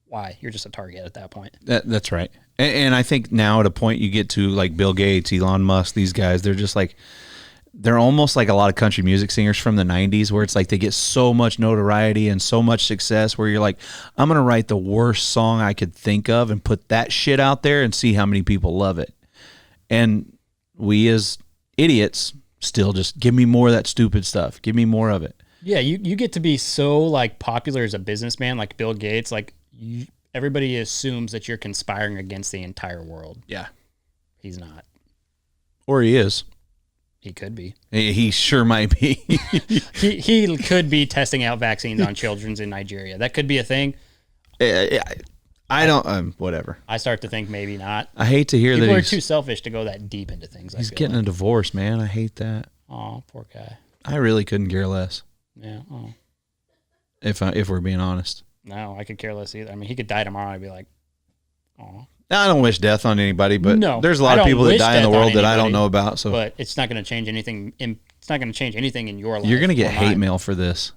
Why? You're just a target at that point. That's right. And I think now at a point you get to like Bill Gates, Elon Musk, these guys, they're just like, they're almost like a lot of country music singers from the 90s where it's like they get so much notoriety and so much success where you're like, I'm going to write the worst song I could think of and put that shit out there and see how many people love it. And we as idiots still just give me more of that stupid stuff. Give me more of it. Yeah, you get to be so like popular as a businessman, like Bill Gates, like everybody assumes that you're conspiring against the entire world. Yeah. He's not. Or he is. He could be. He sure might be. He could be testing out vaccines on children in Nigeria. That could be a thing. I don't, whatever. I start to think maybe not. I hate to hear People that are too selfish to go that deep into things. he's getting a divorce, man. I hate that. Oh, poor guy. I really couldn't care less. Yeah. Oh. If we're being honest. No, I could care less either. I mean, he could die tomorrow. I'd be like, oh. I don't wish death on anybody, but No, there's a I lot of don't people that wish die in the death on world that I don't anybody, know about. So But it's not going to change anything. It's not going to change anything in your life. you're gonna get or hate mine. mail for this.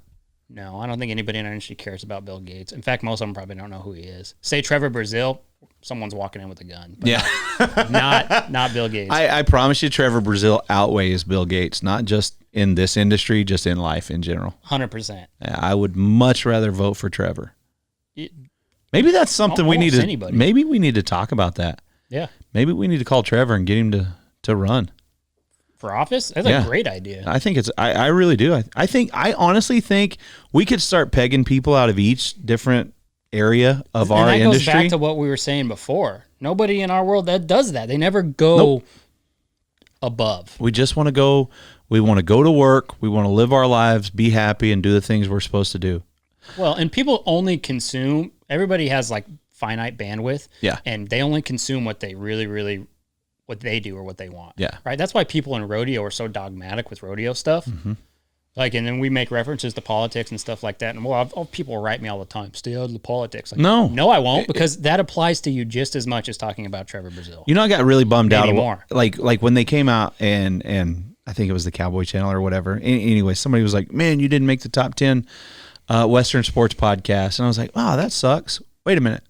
No, I don't think anybody in our industry cares about Bill Gates. In fact, most of them probably don't know who he is. Say Trevor Brazil, someone's walking in with a gun. But Yeah, not Bill Gates. I promise you, Trevor Brazil outweighs Bill Gates, not just in this industry, just in life in general. 100%. I would much rather vote for Trevor. It- Maybe that's something we need Almost to. anybody. Maybe we need to talk about that. Yeah. Maybe we need to call Trevor and get him to run. For office? That's Yeah. a great idea. I think it's. I really do. I honestly think we could start pegging people out of each different area of our and that industry. goes back to what we were saying before. Nobody in our world that does that. They never go above. We just want to go. We want to go to work. We want to live our lives, be happy, and do the things we're supposed to do. Well, and people only consume. Everybody has like finite bandwidth. Yeah. And they only consume what they really what they do or what they want. Yeah. Right. That's why people in rodeo are so dogmatic with rodeo stuff. Mm-hmm. Like, and then we make references to politics and stuff like that. And people write me all the time, stay out of the politics. Like, no, I won't, because that applies to you just as much as talking about Trevor Brazil. You know, I got really bummed out. More. Like when they came out and I think it was the Cowboy Channel or whatever. Anyway, somebody was like, "Man, you didn't make the top 10 Western sports podcasts," and I was like, "Wow, that sucks." Wait a minute,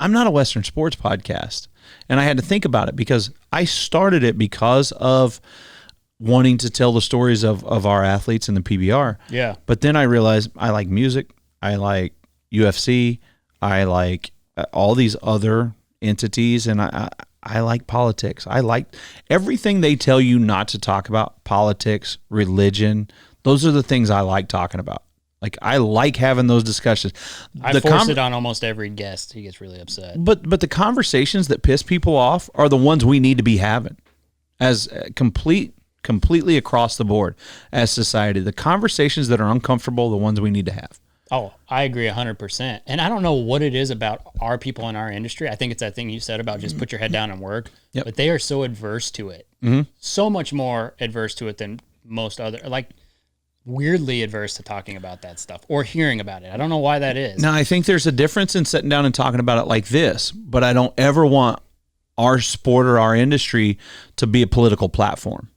I'm not a Western sports podcast, and I had to think about it because I started it because of wanting to tell the stories of our athletes in the PBR. Yeah. But then I realized I like music, I like UFC, I like all these other entities, and I like politics. I like everything they tell you not to talk about: politics, religion. Those are the things I like talking about. Like, I like having those discussions. I force it on almost every guest. He gets really upset. But the conversations that piss people off are the ones we need to be having as completely across the board as society. The conversations that are uncomfortable, the ones we need to have. Oh, I agree 100%. And I don't know what it is about our people in our industry. I think it's that thing you said about just put your head down and work. Yep. But they are so adverse to it. So much more adverse to it than most other, like weirdly adverse to talking about that stuff or hearing about it. I don't know why that is. Now, I think there's a difference in sitting down and talking about it like this, but I don't ever want our sport or our industry to be a political platform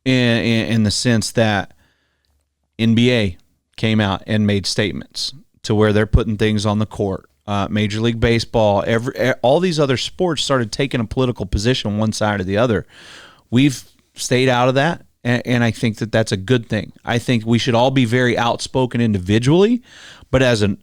in the sense that NBA came out and made statements to where they're putting things on the court. Major League Baseball, all these other sports started taking a political position one side or the other. We've stayed out of that, and I think that that's a good thing. I think we should all be very outspoken individually, but as an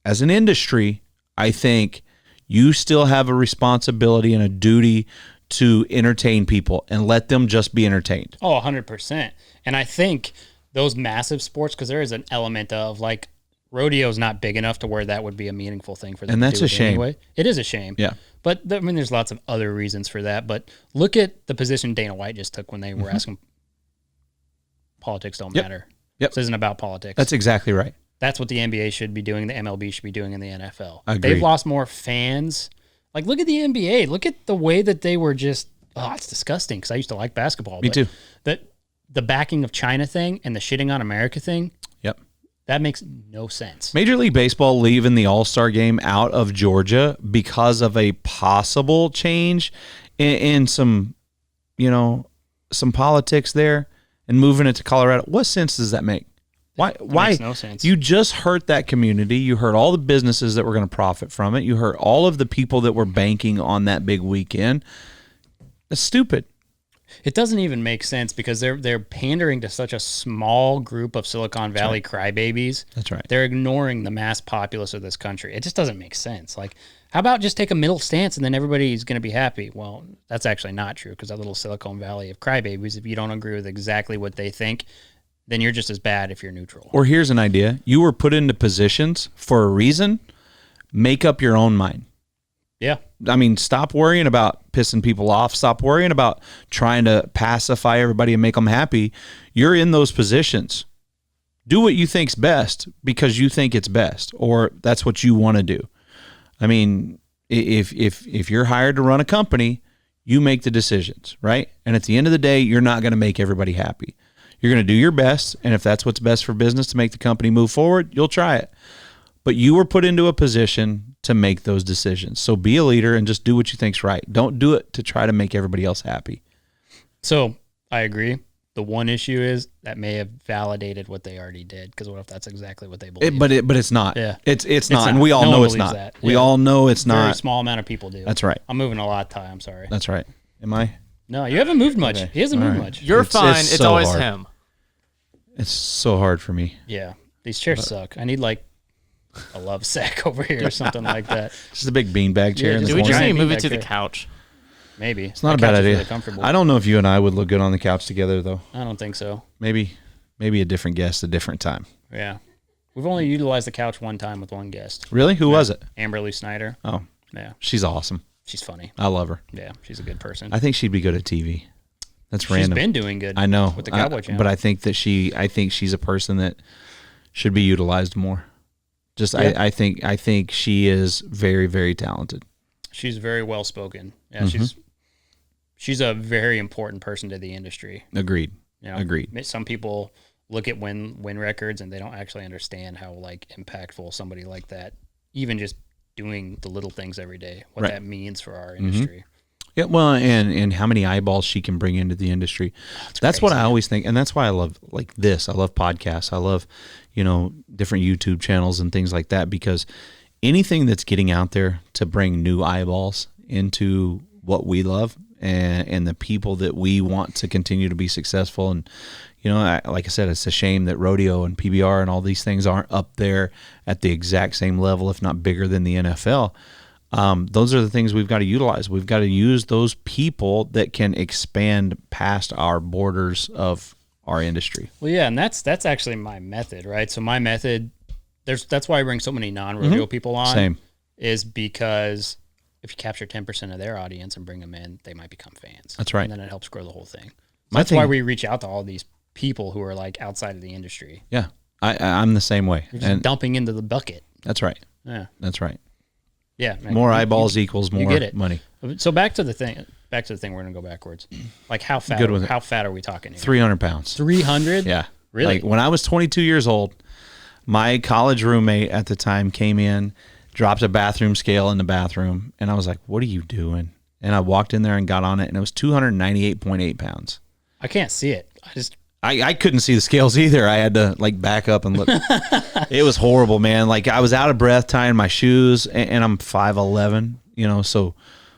industry, I think you still have a responsibility and a duty to entertain people and let them just be entertained. Oh, 100%. And I think those massive sports, because there is an element of like rodeo's not big enough to where that would be a meaningful thing for them. And to that's do a it shame. Anyway. It is a shame. Yeah. But I mean, there's lots of other reasons for that. But look at the position Dana White just took when they were asking politics don't matter. Yep. This isn't about politics. That's exactly right. That's what the NBA should be doing. The MLB should be doing in the NFL. Agreed. They've lost more fans. Like, look at the NBA. Look at the way that they were just. Oh, it's disgusting because I used to like basketball. Me too. The backing of China thing and the shitting on America thing. Yep. That makes no sense. Major League Baseball leaving the All-Star game out of Georgia because of a possible change in some, some politics there and moving it to Colorado. What sense does that make? Why? Makes no sense. You just hurt that community. You hurt all the businesses that were going to profit from it. You hurt all of the people that were banking on that big weekend. That's stupid. It doesn't even make sense because they're pandering to such a small group of Silicon Valley crybabies. That's right. They're ignoring the mass populace of this country. It just doesn't make sense. Like, how about just take a middle stance and then everybody's going to be happy? Well, that's actually not true because that little Silicon Valley of crybabies, if you don't agree with exactly what they think, then you're just as bad if you're neutral. Or here's an idea. You were put into positions for a reason. Make up your own mind. Yeah. I mean, stop worrying about pissing people off. Stop worrying about trying to pacify everybody and make them happy. You're in those positions. Do what you think's best because you think it's best, or that's what you want to do. I mean, if you're hired to run a company, you make the decisions, right? And at the end of the day, you're not going to make everybody happy. You're going to do your best, and if that's what's best for business to make the company move forward, you'll try it. But you were put into a position to make those decisions. So be a leader and just do what you think's right. Don't do it to try to make everybody else happy. So I agree. The one issue is that may have validated what they already did. Because what if that's exactly what they believe? But it's not. Yeah. It's not. not. And we all No know one it's believes not. that. We Yeah. all know it's Very not. small amount of people do. That's right. I'm moving a lot, Ty. I'm sorry. That's right. Am I? No, you haven't moved much. Okay. He hasn't All moved right. much. You're It's fine. It's so always hard. him. It's so hard for me. Yeah. These chairs suck. I need like a love sack over here or something like that. Just a big beanbag chair Yeah, in the Do we corner. just need to move it Back to the there. couch? Maybe. It's not a bad idea. Really comfortable. I don't know if you and I would look good on the couch together, though. I don't think so. Maybe a different guest, a different time. Yeah. We've only utilized the couch one time with one guest. Really? Who was it? Amberly Snyder. Oh, Yeah. she's awesome. She's funny. I love her. Yeah. She's a good person. I think she'd be good at TV. That's She's random. been doing good. I know. With the Cowboy Channel. But I think that she's a person that should be utilized more. Just Yeah. I think she is very, very talented. She's very well spoken. Yeah. Mm-hmm. She's a very important person to the industry. Agreed. You know, Agreed. Some people look at win records and they don't actually understand how like impactful somebody like that, even just doing the little things every day, what Right. that means for our industry. Yeah, well, and how many eyeballs she can bring into the industry. That's what I always think, and that's why I love like this. I love podcasts. I love, different YouTube channels and things like that, because anything that's getting out there to bring new eyeballs into what we love and the people that we want to continue to be successful. And like I said, it's a shame that rodeo and PBR and all these things aren't up there at the exact same level, if not bigger than the NFL. Those are the things we've got to utilize. We've got to use those people that can expand past our borders of our industry. Well, yeah, and that's actually my method, right? So my method, that's why I bring so many non-rodeo people on. Same. Is because if you capture 10% of their audience and bring them in, they might become fans. That's right. And then it helps grow the whole thing. So My that's why thing- we reach out to all these people who are like outside of the industry. Yeah, I'm the same way. You're just dumping into the bucket. That's right. Yeah. That's right. Yeah. man, More you- eyeballs equals more get it. money. So back to the thing. We're gonna go backwards. Like how fat? Good with it. How fat are we talking? 300 pounds. 300. Yeah. Really? Like when I was 22 years old, my college roommate at the time came in, dropped a bathroom scale in the bathroom, and I was like, "What are you doing?" And I walked in there and got on it, and it was 298.8 pounds. I can't see it. I couldn't see the scales either. I had to like back up and look. It was horrible, man. Like I was out of breath tying my shoes, and I'm 5'11", so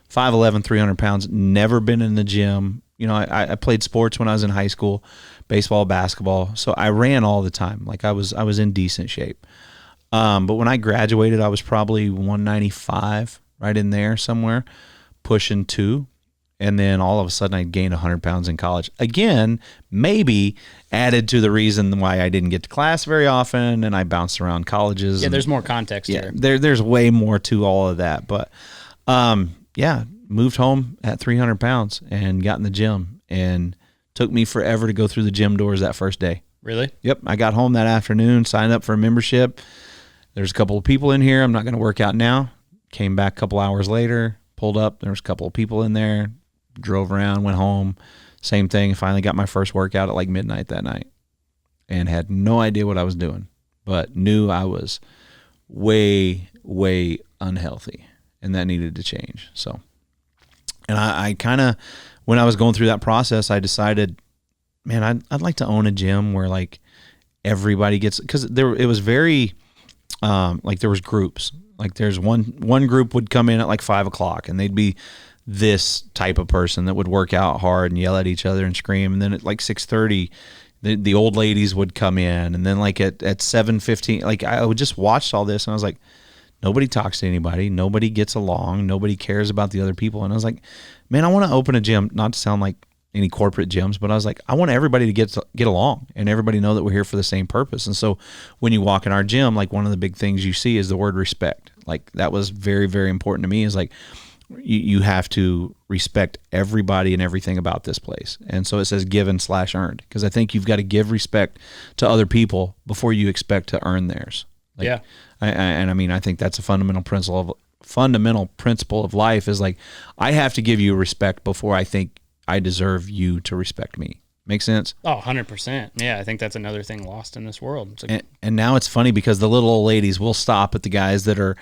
5'11", 300 pounds, never been in the gym. I played sports when I was in high school, baseball, basketball. So I ran all the time. Like I was in decent shape. But when I graduated, I was probably 195, right in there somewhere, pushing 2. And then all of a sudden I gained 100 pounds in college. Again, maybe added to the reason why I didn't get to class very often and I bounced around colleges. Yeah, and, there's more context here. there's way more to all of that. But moved home at 300 pounds and got in the gym, and took me forever to go through the gym doors that first day. Really? Yep. I got home that afternoon, signed up for a membership. There's a couple of people in here. I'm not going to work out now. Came back a couple hours later, pulled up. There was a couple of people in there, drove around, went home. Same thing. Finally got my first workout at like midnight that night and had no idea what I was doing, but knew I was way, way unhealthy and that needed to change. So, and I kind of, when I was going through that process, I decided, man, I'd like to own a gym where like everybody gets, because it was very like there was groups. Like there's one group would come in at like 5:00 and they'd be this type of person that would work out hard and yell at each other and scream. And then at like 6:30, the old ladies would come in. And then like at 7:15, like I would just watch all this and I was like, nobody talks to anybody. Nobody gets along. Nobody cares about the other people. And I was like, man, I want to open a gym, not to sound like any corporate gyms, but I was like, I want everybody to get along and everybody know that we're here for the same purpose. And so when you walk in our gym, like one of the big things you see is the word respect. Like that was very, very important to me, is like you have to respect everybody and everything about this place. And so it says given/earned, because I think you've got to give respect to other people before you expect to earn theirs. Like, yeah. I mean, I think that's a fundamental principle of life, is like, I have to give you respect before I think I deserve you to respect me. Make sense? Oh, 100%. Yeah, I think that's another thing lost in this world. It's like, and now it's funny because the little old ladies will stop at the guys that are,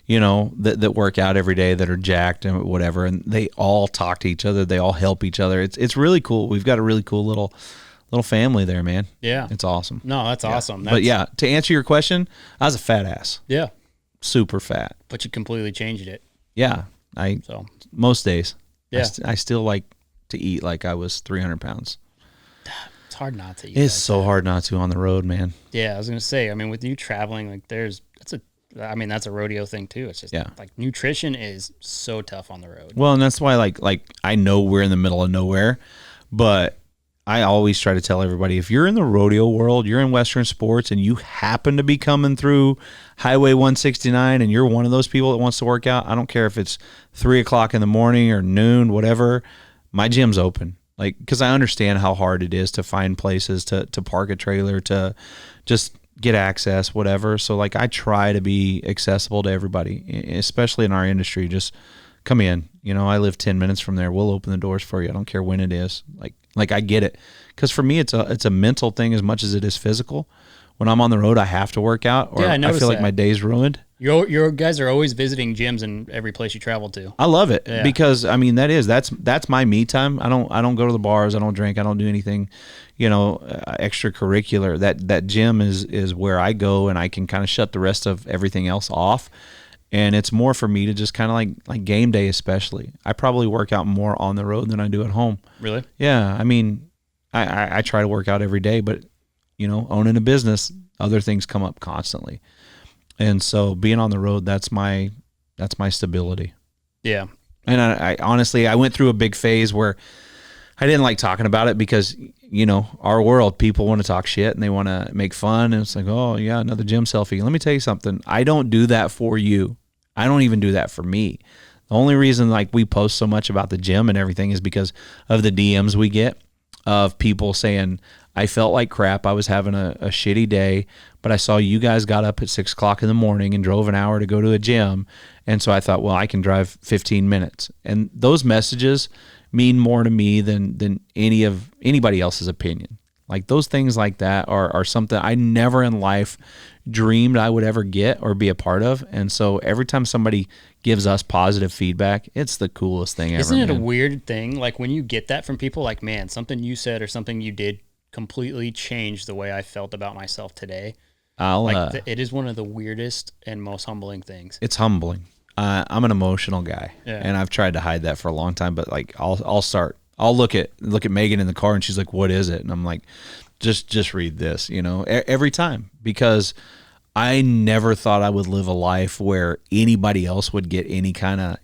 that work out every day, that are jacked and whatever, and they all talk to each other. They all help each other. It's really cool. We've got a really cool little family there, man. Yeah. It's awesome. No, that's awesome. But yeah, to answer your question, I was a fat ass. Yeah. Super fat. But you completely changed it. Yeah. Most days. Yeah. I still like to eat like I was 300 pounds. It's hard not to eat. It's so hard not to on the road, man. Yeah, I was gonna say. I mean, with you traveling, like that's a rodeo thing too. It's just like nutrition is so tough on the road. Well, and that's why like I know we're in the middle of nowhere, but I always try to tell everybody, if you're in the rodeo world, you're in Western sports, and you happen to be coming through Highway 169, and you're one of those people that wants to work out, I don't care if it's 3:00 in the morning or noon, whatever. My gym's open. Like, because I understand how hard it is to find places to park a trailer, to just get access, whatever. So like, I try to be accessible to everybody, especially in our industry. Just come in. I live 10 minutes from there. We'll open the doors for you. I don't care when it is. Like I get it. Because for me, it's a mental thing as much as it is physical. When I'm on the road, I have to work out, or I feel like my day's ruined. Your guys are always visiting gyms in every place you travel to. I love it because I mean that's my me time. I don't go to the bars. I don't drink. I don't do anything, extracurricular. That gym is where I go, and I can kind of shut the rest of everything else off. And it's more for me to just kind of like game day, especially. I probably work out more on the road than I do at home. Really? Yeah. I mean, I try to work out every day, but owning a business, other things come up constantly. And so being on the road, that's my stability. Yeah. And I honestly, I went through a big phase where I didn't like talking about it because, our world, people want to talk shit and they want to make fun. And it's like, oh yeah, another gym selfie. Let me tell you something. I don't do that for you. I don't even do that for me. The only reason like we post so much about the gym and everything is because of the DMs we get of people saying, I felt like crap. I was having a shitty day, but I saw you guys got up at 6:00 in the morning and drove an hour to go to a gym. And so I thought, well, I can drive 15 minutes. And those messages mean more to me than anybody else's opinion. Like those things like that are something I never in life dreamed I would ever get or be a part of. And so every time somebody gives us positive feedback, it's the coolest thing ever. Isn't it a weird thing? Like when you get that from people, like, man, something you said or something you did completely changed the way I felt about myself today. It is one of the weirdest and most humbling things. It's humbling. I'm an emotional guy, and I've tried to hide that for a long time. But like, I'll look at Megan in the car, and she's like, "What is it?" And I'm like, "Just read this," every time, because I never thought I would live a life where anybody else would get any kind of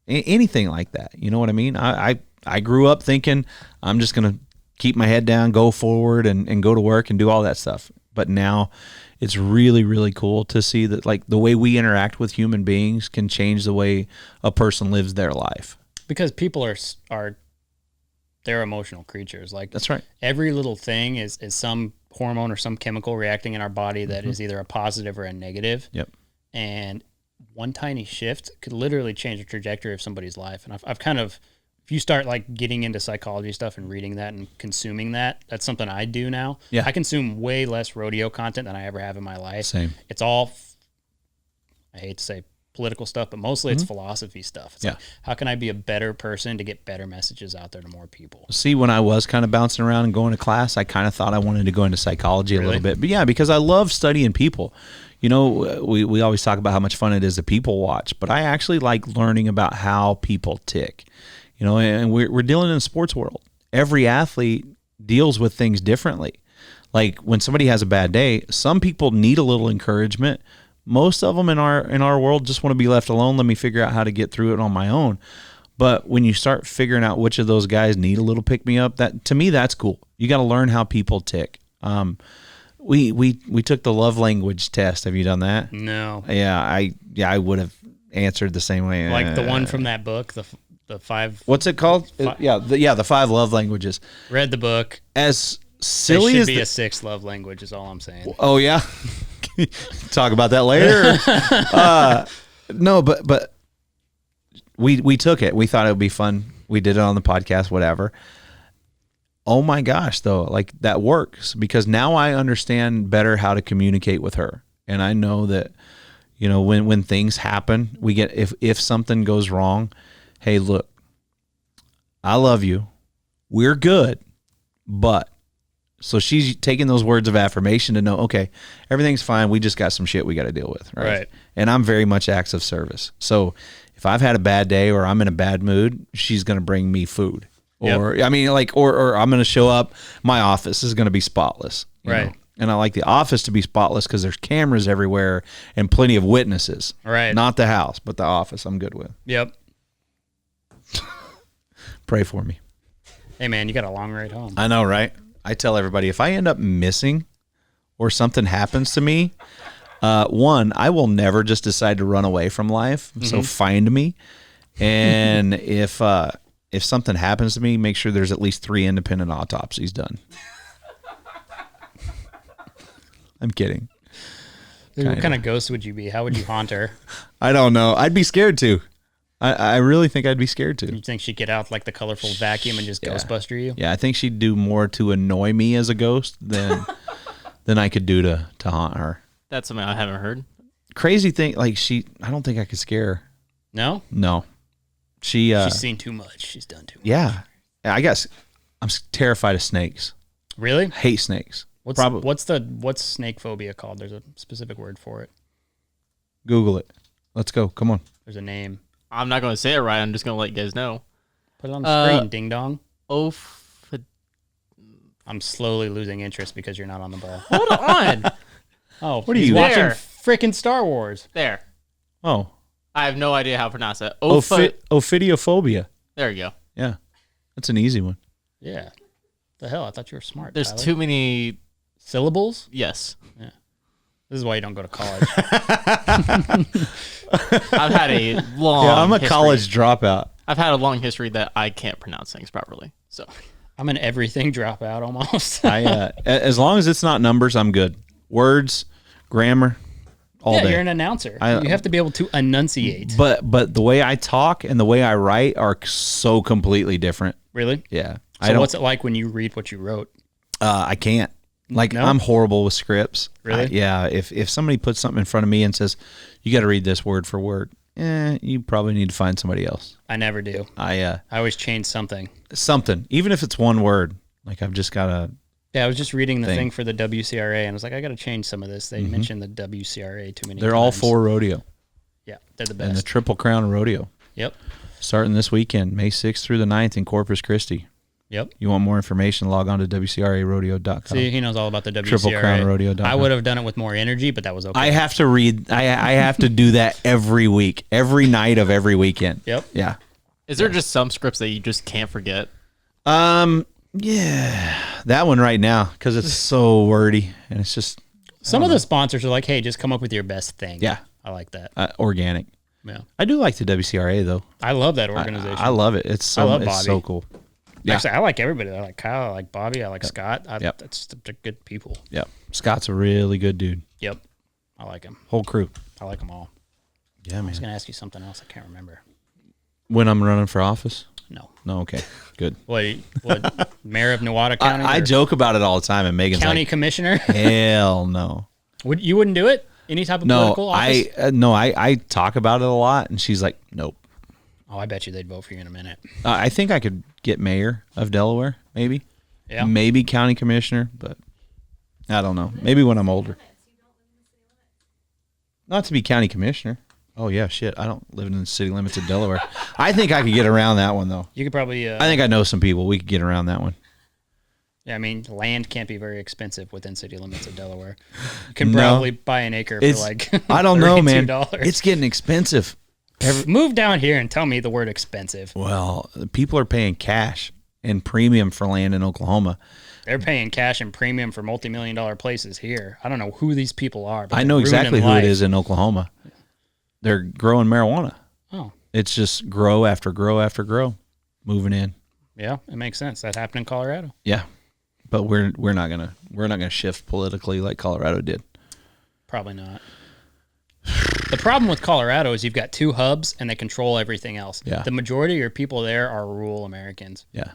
anything like that. You know what I mean? I I grew up thinking I'm just going to keep my head down, go forward, and go to work and do all that stuff. But now it's really, really cool to see that like the way we interact with human beings can change the way a person lives their life. Because people are they're emotional creatures. Like That's right. every little thing is some hormone or some chemical reacting in our body that is either a positive or a negative. Yep. And one tiny shift could literally change the trajectory of somebody's life. And I've kind of, if you start like getting into psychology stuff and reading that and consuming that, that's something I do now. Yeah. I consume way less rodeo content than I ever have in my life. Same. It's all, I hate to say political stuff, but mostly it's philosophy stuff. It's Yeah. like, how can I be a better person to get better messages out there to more people? See, when I was kind of bouncing around and going to class, I kind of thought I wanted to go into psychology a little bit. But yeah, because I love studying people. You know, we always talk about how much fun it is to people watch, but I actually like learning about how people tick. You know, and we're dealing in the sports world. Every athlete deals with things differently. Like when somebody has a bad day, some people need a little encouragement. Most of them in our world just want to be left alone. Let me figure out how to get through it on my own. But when you start figuring out which of those guys need a little pick me up, that to me that's cool. You got to learn how people tick. We took the love language test. Have you done that? No. Yeah, I would have answered the same way. Like the one from that book, the five. What's it called? The 5 love languages. Read the book. As There silly should as be a sixth love language is all I'm saying. oh yeah, talk about that later. No, but we took it. We thought it would be fun. We did it on the podcast, whatever. Oh my gosh, though, like that works because now I understand better how to communicate with her, and I know that you know when things happen, we get if something goes wrong. Hey, look, I love you. We're good, but. So she's taking those words of affirmation to know, okay, everything's fine. We just got some shit we got to deal with. Right. And I'm very much acts of service. So if I've had a bad day or I'm in a bad mood, she's going to bring me food. Or, I mean, like, or I'm going to show up. My office is going to be spotless. You know? And I like the office to be spotless because there's cameras everywhere and plenty of witnesses. Right. Not the house, but the office I'm good with. Yep. Pray for me. Hey, man, you got a long ride home. I know, right? I tell everybody if I end up missing or something happens to me, one, I will never just decide to run away from life. So find me. And if something happens to me, make sure there's at least 3 independent autopsies done. I'm kidding. What kind of ghost would you be? How would you haunt her? I don't know. I'd be scared to. I really think I'd be scared to. You think she'd get out like the colorful vacuum and just Ghostbuster you? Yeah, I think she'd do more to annoy me as a ghost than I could do to haunt her. That's something I haven't heard. Crazy thing, like I don't think I could scare her. No? No. She's seen too much. She's done too much. Yeah. I guess I'm terrified of snakes. Really? Hate snakes. What's snake phobia called? There's a specific word for it. Google it. Let's go. Come on. There's a name. I'm not going to say it right. I'm just going to let you guys know. Put it on the screen, ding dong. Oph. I'm slowly losing interest because you're not on the ball. Hold on. Oh, what are he's you watching? There. Freaking Star Wars. There. Oh. I have no idea how to pronounce it. Ophidiophobia. There you go. Yeah. That's an easy one. Yeah. The hell? I thought you were smart. There's Tyler. too many syllables. Yes. Yeah. This is why you don't go to college. I've had a long I'm a history. college dropout. I've had a long history that I can't pronounce things properly. So I'm an everything dropout almost. As long as it's not numbers, I'm good. Words, grammar, all day. You're an announcer. You have to be able to enunciate. But the way I talk and the way I write are so completely different. Really? Yeah. So what's it like when you read what you wrote? I can't. Like, No? I'm horrible with scripts. Really? Yeah. If somebody puts something in front of me and says, you got to read this word for word, you probably need to find somebody else. I never do. I always change something. Something. Even if it's one word. Like, I've just got to. Yeah, I was just reading the thing for the WCRA, and I was like, I got to change some of this. They mentioned the WCRA too many times. They're all for rodeo. Yeah, they're the best. And the Triple Crown Rodeo. Yep. Starting this weekend, May 6th through the 9th in Corpus Christi. Yep. You want more information, log on to WCRArodeo.com. See, he knows all about the WCRA. TripleCrownRodeo.com. I would have done it with more energy, but that was okay. I have to read. I have to do that every week, every night of every weekend. Yep. Yeah. Is there just some scripts that you just can't forget? Yeah, that one right now because it's so wordy and it's just Some of the sponsors are like, hey, just come up with your best thing. Yeah. I like that. Organic. Yeah. I do like the WCRA though. I love that organization. I love it. It's so love it's Bobby. so cool. Yeah. Actually, I like everybody. I like Kyle. I like Bobby. I like Scott. Yep. They're good people. Yep. Scott's a really good dude. Yep. I like him. Whole crew. I like them all. Yeah, I was man. going to ask you something else. I can't remember. When I'm running for office? No. No, okay. Good. What mayor of Newata County? I or joke about it all the time and Megan's county like, commissioner? hell no. You wouldn't do it? Any type of No, political office? I talk about it a lot and she's like, nope. Oh, I bet you they'd vote for you in a minute. I think I could get mayor of Delaware, maybe. Yeah. Maybe county commissioner, but I don't know. Maybe when I'm older. Not to be county commissioner. Oh, yeah, shit. I don't live in the city limits of Delaware. I think I could get around that one, though. You could probably. I think I know some people. We could get around that one. Yeah, I mean, land can't be very expensive within city limits of Delaware. You can No. probably buy an acre for It's, like I don't know, man. $32. It's getting expensive. Move down here and tell me the word expensive. Well, people are paying cash and premium for land in Oklahoma. They're paying cash and premium for multi-million-dollar places here. I don't know who these people are, but I they're know exactly ruining who life. it is in Oklahoma. They're growing marijuana. Oh, It's just grow after grow after grow, moving in. yeah, it makes sense. That happened in Colorado. Yeah, but we're not gonna shift politically like Colorado did. Probably not. The problem with Colorado is you've got two hubs and they control everything else. Yeah. The majority of your people there are rural Americans. Yeah,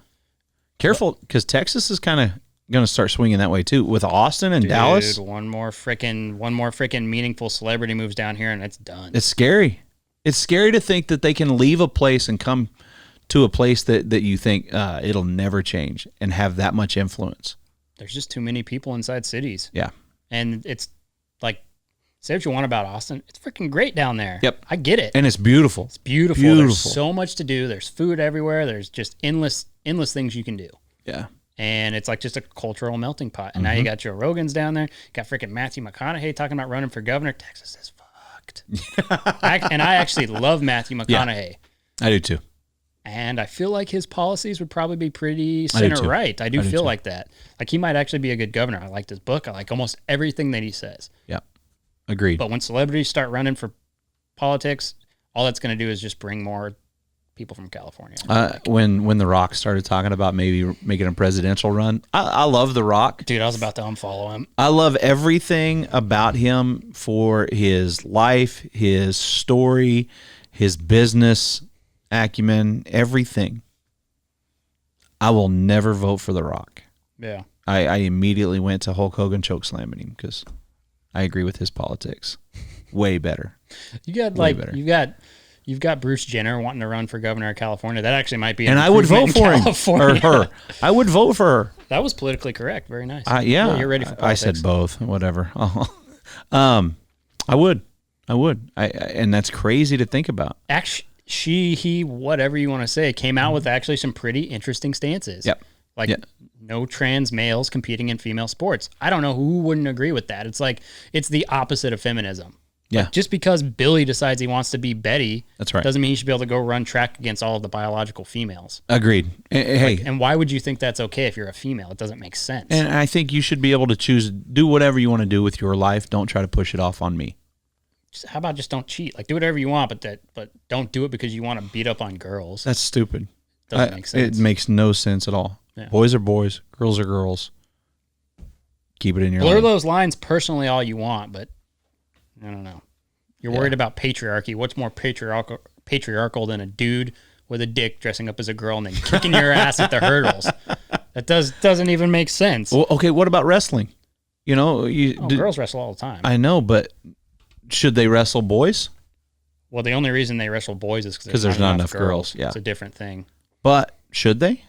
careful because Texas is kind of gonna start swinging that way too with Austin and Dallas. Dude, one more freaking meaningful celebrity moves down here and it's done. It's scary. It's scary to think that they can leave a place and come to a place that you think it'll never change and have that much influence. There's just too many people inside cities. Yeah. And it's like, say what you want about Austin. It's freaking great down there. Yep. I get it. And it's beautiful. It's beautiful. Beautiful. There's so much to do. There's food everywhere. There's just endless things you can do. Yeah. And it's like just a cultural melting pot. And now Mm-hmm. you got Joe Rogan's down there. Got freaking Matthew McConaughey talking about running for governor. Texas is fucked. And I actually love Matthew McConaughey. I do too. And I feel like his policies would probably be pretty I do center too. right. I do I do feel too. like that. Like he might actually be a good governor. I liked his book. I like almost everything that he says. Yeah. Agreed. But when celebrities start running for politics, all that's going to do is just bring more people from California. When The Rock started talking about maybe making a presidential run, I love The Rock. Dude, I was about to unfollow him. I love everything about him for his life, his story, his business acumen, everything. I will never vote for The Rock. Yeah. I immediately went to Hulk Hogan chokeslamming him because I agree with his politics. Way better. You got Way like better. you've got Bruce Jenner wanting to run for governor of California. That actually might be an And I would vote improvement for in him or California. her. I would vote for her. That was politically correct. Very nice. Yeah, You're ready for I politics. said both. Whatever. I would. And that's crazy to think about. Actually, he, whatever you want to say, came out with actually some pretty interesting stances. Yep. Like Yep. no trans males competing in female sports. I don't know who wouldn't agree with that. It's like it's the opposite of feminism. Yeah. Just because Billy decides he wants to be Betty, That's right. doesn't mean he should be able to go run track against all of the biological females. Agreed. Hey, And why would you think that's okay if you're a female? It doesn't make sense. and I think you should be able to choose, do whatever you want to do with your life. Don't try to push it off on me. How about just don't cheat? Like do whatever you want, but don't do it because you want to beat up on girls. That's stupid. Doesn't make sense. It makes no sense at all. Yeah. Boys are boys. Girls are girls. Keep it in your Blur lane. those lines personally all you want, but I don't know. You're worried about patriarchy. What's more patriarchal than a dude with a dick dressing up as a girl and then kicking your ass at the hurdles? That doesn't even make sense. Well, okay, what about wrestling? You know, Girls wrestle all the time. I know, but should they wrestle boys? Well, the only reason they wrestle boys is Because there's not enough girls, yeah. It's a different thing. But should they?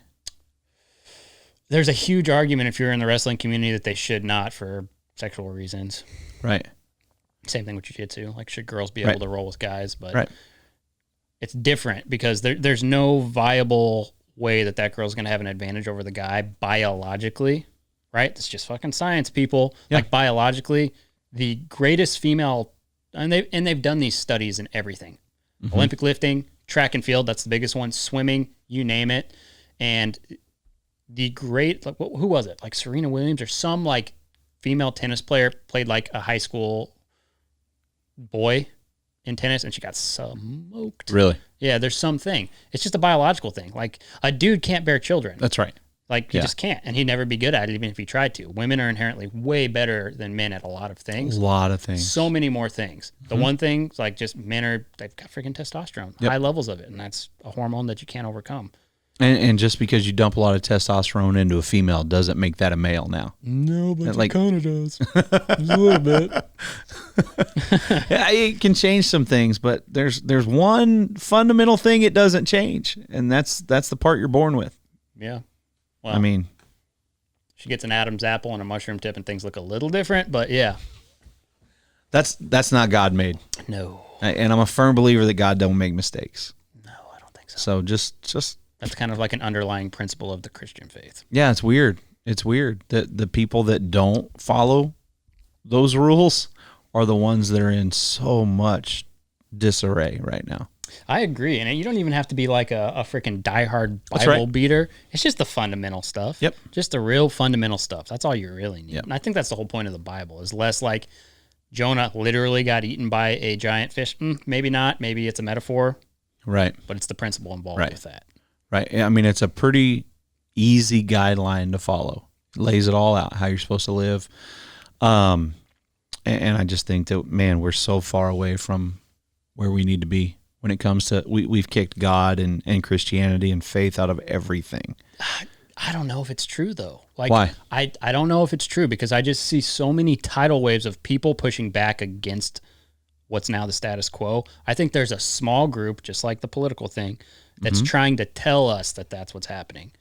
There's a huge argument if you're in the wrestling community that they should not for sexual reasons. Right. Same thing with jiu-jitsu. Like, should girls be Right. able to roll with guys? But Right. it's different because there's no viable way that girl's going to have an advantage over the guy biologically, right? It's just fucking science, people. Yeah. Like, biologically, the greatest female, and they've done these studies in everything. Mm-hmm. Olympic lifting, track and field, that's the biggest one. Swimming, you name it. And the great, like, who was it? Like Serena Williams or some like female tennis player played like a high school boy in tennis, and she got smoked. Really? Yeah, there's something. It's just a biological thing. Like a dude can't bear children. That's right. Like he just can't, and he'd never be good at it even if he tried to. Women are inherently way better than men at a lot of things. A lot of things. So many more things. The one thing, like just men they've got freaking testosterone, high levels of it, and that's a hormone that you can't overcome. And just because you dump a lot of testosterone into a female doesn't make that a male now. No, but like, it kind of does. A little bit. Yeah, it can change some things, but there's one fundamental thing it doesn't change, and that's the part you're born with. Yeah. Well, I mean, she gets an Adam's apple and a mushroom tip, and things look a little different, but yeah. that's not God made. No. And I'm a firm believer that God don't make mistakes. No, I don't think so. So just That's kind of like an underlying principle of the Christian faith. yeah, it's weird. It's weird that the people that don't follow those rules are the ones that are in so much disarray right now. I agree. And you don't even have to be like a freaking diehard That's Bible right. beater. It's just the fundamental stuff. Yep. Just the real fundamental stuff. That's all you really need. Yep. And I think that's the whole point of the Bible, is less like Jonah literally got eaten by a giant fish. Maybe not. Maybe it's a metaphor, Right. but it's the principle involved Right. with that. Right. I mean, it's a pretty easy guideline to follow. It lays it all out, how you're supposed to live. And I just think that, man, we're so far away from where we need to be when it comes to, we've kicked God and Christianity and faith out of everything. I don't know if it's true, though. Like, Why? I don't know if it's true, because I just see so many tidal waves of people pushing back against what's now the status quo. I think there's a small group, just like the political thing, that's trying to tell us that that's what's happening.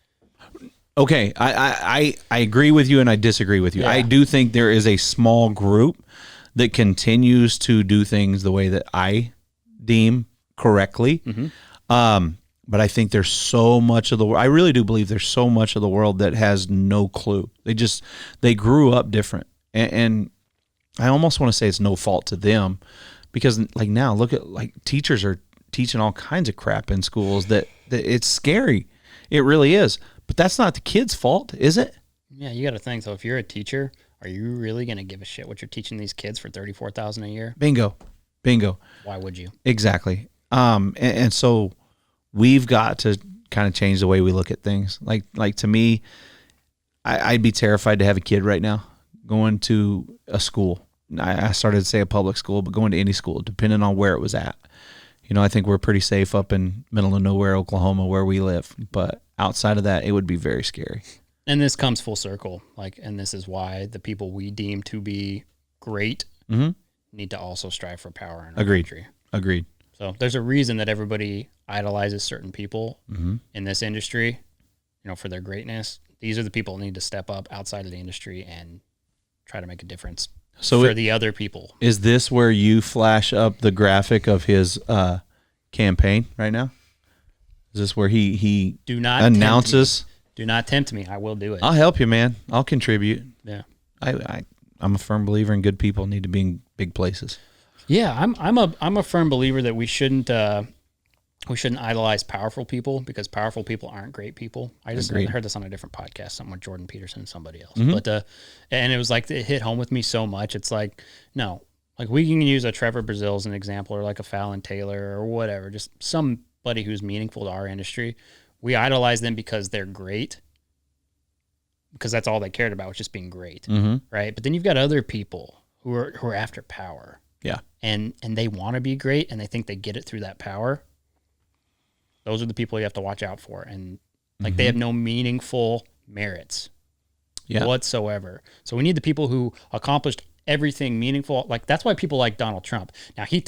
Okay, I agree with you and I disagree with you. Yeah. I do think there is a small group that continues to do things the way that I deem correctly. But I think there's so much of the world. I really do believe there's so much of the world that has no clue. They grew up different. And I almost want to say it's no fault to them, because like now look at, like, teachers are teaching all kinds of crap in schools that it's scary. It really is. But that's not the kid's fault, is it? Yeah, you got to think, though, if you're a teacher, are you really going to give a shit what you're teaching these kids for $34,000 a year? Bingo. Why would you? Exactly. And so we've got to kind of change the way we look at things. Like to me, I'd be terrified to have a kid right now going to a school. I started to say a public school, but going to any school, depending on where it was at. You know, I think we're pretty safe up in middle of nowhere, Oklahoma, where we live. But outside of that, it would be very scary. And this comes full circle. And this is why the people we deem to be great need to also strive for power in our country. Agreed. So there's a reason that everybody idolizes certain people in this industry, for their greatness. These are the people that need to step up outside of the industry and try to make a difference for the other people. Is this where you flash up the graphic of his campaign right now? Is this where he Do not announces? Do not tempt me. I will do it. I'll help you, man. I'll contribute. Yeah. I'm a firm believer in good people need to be in big places. Yeah, I'm a firm believer that we shouldn't idolize powerful people, because powerful people aren't great people. I heard this on a different podcast, something with Jordan Peterson and somebody else. But and it was like, it hit home with me so much. It's like, no, like we can use a Trevor Brazil as an example, or like a Fallon Taylor or whatever, just somebody who's meaningful to our industry. We idolize them because they're great, because that's all they cared about, was just being great, right? But then you've got other people who are after power. Yeah. And they want to be great, and they think they get it through that power. Those are the people you have to watch out for. And like they have no meaningful merits whatsoever. So we need the people who accomplished everything meaningful. Like that's why people like Donald Trump. Now he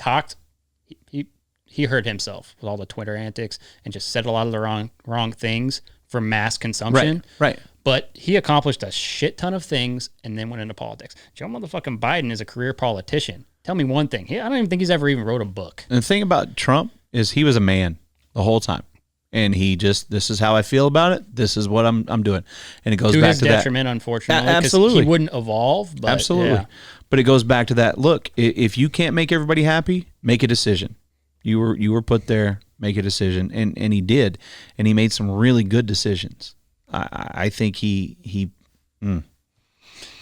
hurt himself with all the Twitter antics and just said a lot of the wrong things for mass consumption. Right. But he accomplished a shit ton of things and then went into politics. Joe motherfucking Biden is a career politician. Tell me one thing. I don't even think he's ever even wrote a book. And the thing about Trump is he was a man the whole time. And he just, this is how I feel about it. This is what I'm doing. And it goes to back his to detriment, that. unfortunately. Absolutely. He wouldn't evolve. But Absolutely. Yeah. But it goes back to that. Look, if you can't make everybody happy, make a decision. You were put there make a decision, and he did, and he made some really good decisions. I think he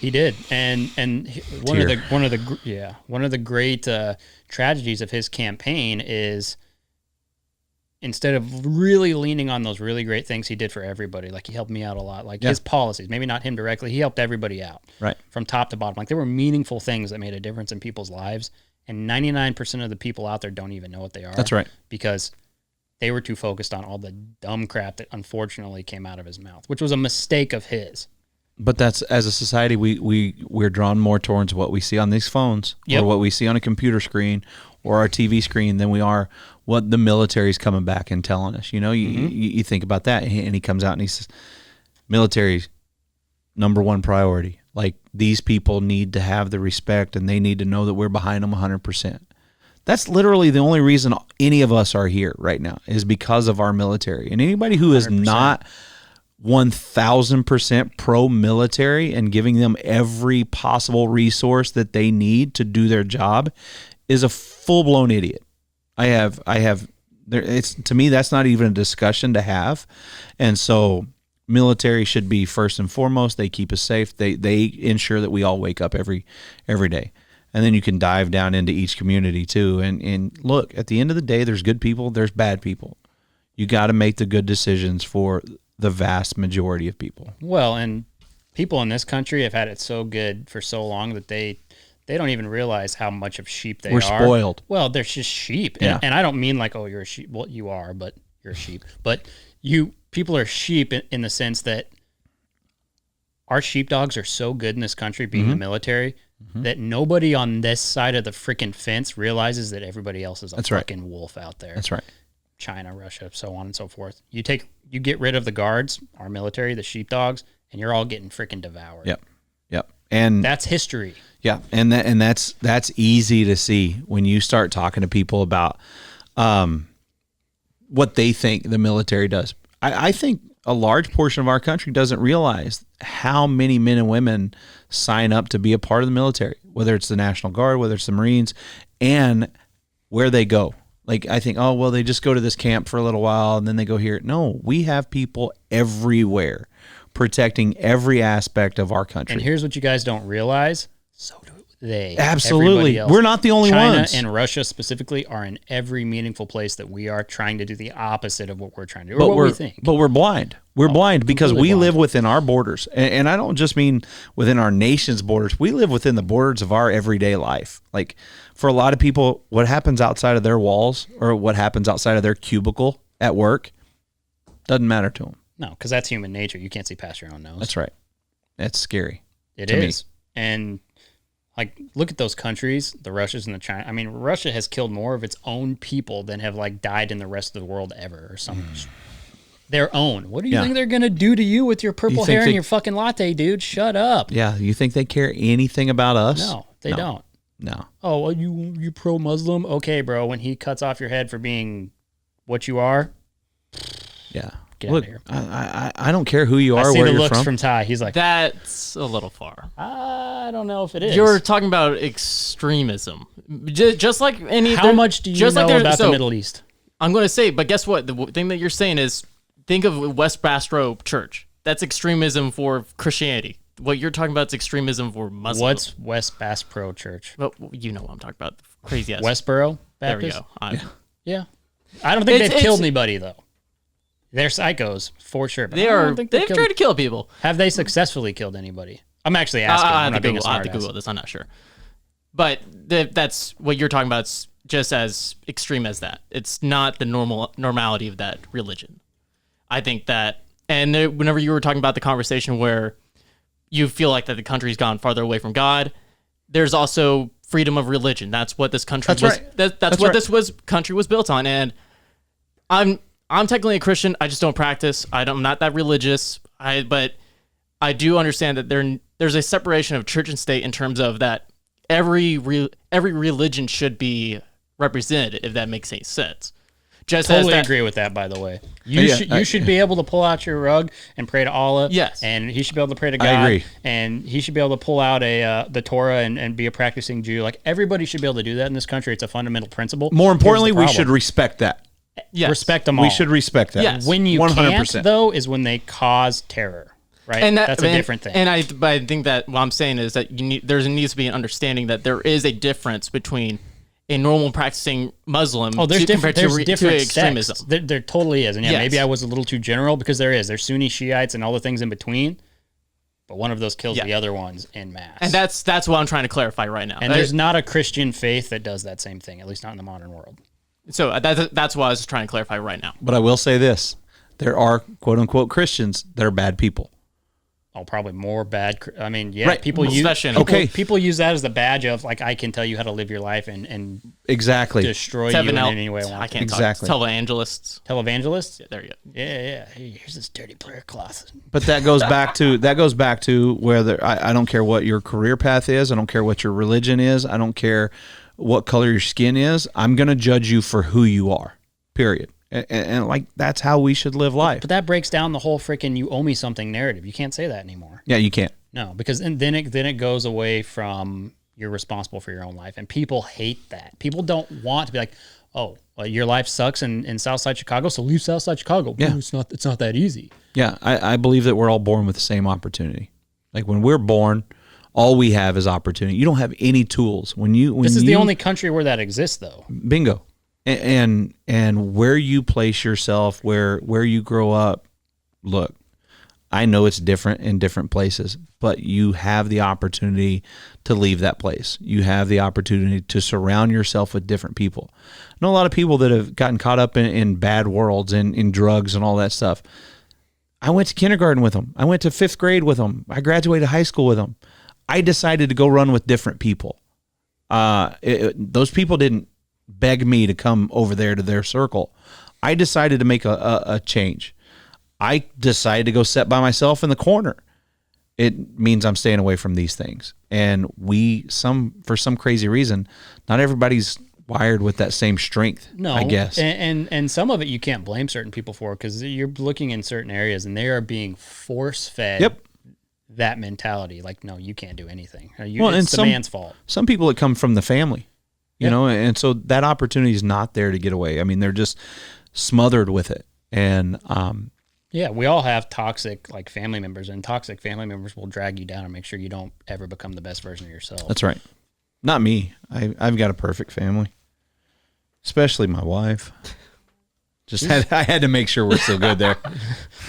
did, and one of the great tragedies of his campaign is, instead of really leaning on those really great things he did for everybody, like he helped me out a lot, like his policies, maybe not him directly, he helped everybody out, right, from top to bottom. Like there were meaningful things that made a difference in people's lives, and 99% of the people out there don't even know what they are. That's right, because they were too focused on all the dumb crap that unfortunately came out of his mouth, which was a mistake of his. But that's, as a society, we're drawn more towards what we see on these phones, or what we see on a computer screen or our TV screen, than we are what the military's coming back and telling us. You think about that, and he comes out and he says, military's number one priority. Like, these people need to have the respect, and they need to know that we're behind them 100%. That's literally the only reason any of us are here right now, is because of our military. And anybody who is 100%. not 1,000% pro-military and giving them every possible resource that they need to do their job is a full-blown idiot. To me, that's not even a discussion to have. And so military should be first and foremost. They keep us safe. They ensure that we all wake up every day. And then you can dive down into each community too. And look, at the end of the day, there's good people, there's bad people. You got to make the good decisions for the vast majority of people. Well, and people in this country have had it so good for so long that they don't even realize how much of sheep they are. We're spoiled. Well, they're just sheep. Yeah. And I don't mean like, oh, you're a sheep. Well, you are, but you're a sheep. But people are sheep in the sense that our sheepdogs are so good in this country, being the military, that nobody on this side of the freaking fence realizes that everybody else is a fucking wolf out there. That's right. China, Russia, so on and so forth. You get rid of the guards, our military, the sheepdogs, and you're all getting freaking devoured. Yep. And that's history. Yeah, and that's easy to see when you start talking to people about what they think the military does. I think a large portion of our country doesn't realize how many men and women sign up to be a part of the military, whether it's the National Guard, whether it's the Marines, and where they go. Like, I think, oh, well, they just go to this camp for a little while and then they go here. No, we have people everywhere protecting every aspect of our country. And here's what you guys don't realize. So do they. Absolutely. We're not the only ones. China and Russia specifically are in every meaningful place that we are trying to do the opposite of what we're trying to do, or what we think. But we're blind. We're blind because we live within our borders. And I don't just mean within our nation's borders. We live within the borders of our everyday life. Like, for a lot of people, what happens outside of their walls or what happens outside of their cubicle at work doesn't matter to them. No, because that's human nature. You can't see past your own nose. That's right. That's scary. It is. And like, look at those countries, the Russias and the China. I mean, Russia has killed more of its own people than have like died in the rest of the world ever, or something. Their own. What do you think they're gonna do to you with your purple hair and your fucking latte, dude? Shut up. Yeah, you think they care anything about us? No, they don't. No. Oh, well, you pro-Muslim? Okay, bro. When he cuts off your head for being what you are, yeah. Get Look, out of here. I don't care who you are, I see where the you're looks from. Ty. He's like, That's a little far. I don't know if it is. You're talking about extremism. Just like any... How much do you know about the Middle East? I'm going to say, but guess what? The thing that you're saying is, think of West Bastro Church. That's extremism for Christianity. What you're talking about is extremism for Muslims. What's West Bass Pro Church? Well, you know what I'm talking about. Crazy ass. Westboro There Baptist? we go. Yeah. I don't think they've killed anybody, though. They're psychos, for sure. But They've tried to kill people. Have they successfully killed anybody? I'm actually asking. I I'm have not being a to smart ass. Google this. I'm not sure. But that's what you're talking about. It's just as extreme as that. It's not the normality of that religion. I think that, and whenever you were talking about the conversation where you feel like that the country's gone farther away from God, there's also freedom of religion. That's what this country That's what this country was built on. And I'm technically a Christian. I just don't practice. I'm not that religious. But I do understand that there's a separation of church and state in terms of that every religion should be represented, if that makes any sense. Just totally agree with that, by the way. You should be able to pull out your rug and pray to Allah. Yes. And he should be able to pray to God. I agree. And he should be able to pull out the Torah and be a practicing Jew. Like, everybody should be able to do that in this country. It's a fundamental principle. More importantly, we should respect that. Yes. Respect them all. We should respect that. Yes. When you 100%. can't, though, is when they cause terror, right? And that's a different thing. But I think that what I'm saying is that there needs to be an understanding that there is a difference between a normal practicing Muslim there's compared different to extremism. sects. There totally is. And yeah, Yes. maybe I was a little too general because there is. There's Sunni Shiites and all the things in between. But one of those kills the other ones en masse. And that's what I'm trying to clarify right now. And there's not a Christian faith that does that same thing, at least not in the modern world. So that's what I was trying to clarify right now. But I will say this: there are quote unquote Christians that are bad people. Oh, probably more bad. I mean, yeah, Right. people use Especially in- Okay. people use that as the badge of like I can tell you how to live your life and Exactly. destroy you in any way I want. I can't Exactly. talk. Televangelists. Televangelists? Yeah, there you go. Yeah. Hey, here's this dirty player cloth. But that goes back to whether I don't care what your career path is. I don't care what your religion is. I don't care what color your skin is. I'm going to judge you for who you are. Period. And like that's how we should live life. But that breaks down the whole freaking "you owe me something" narrative. You can't say that anymore. Yeah, you can't. No, because then it goes away from you're responsible for your own life, and people hate that. People don't want to be like, oh, well, your life sucks in Southside Chicago, so leave Southside Chicago. Yeah. Ooh, it's not that easy. Yeah, I believe that we're all born with the same opportunity. Like when we're born, all we have is opportunity. You don't have any tools. This is the only country where that exists, though. bingo. And where you place yourself, where you grow up, look, I know it's different in different places, but you have the opportunity to leave that place. You have the opportunity to surround yourself with different people. I know a lot of people that have gotten caught up in bad worlds and in drugs and all that stuff. I went to kindergarten with them. I went to 5th grade with them. I graduated high school with them. I decided to go run with different people. Those people didn't beg me to come over there to their circle. I decided to make a change. I decided to go sit by myself in the corner. It means I'm staying away from these things. And for some crazy reason, not everybody's wired with that same strength. No, I guess. and some of it you can't blame certain people for because you're looking in certain areas and they are being force fed. Yep. That mentality, like, no, you can't do anything. And It's the man's fault. Some people that come from the family, you know, and so that opportunity is not there to get away. I mean, they're just smothered with it. And Yeah, we all have toxic like family members, and toxic family members will drag you down and make sure you don't ever become the best version of yourself. that's right. Not me. I've got a perfect family, especially my wife. I had to make sure we're still good there.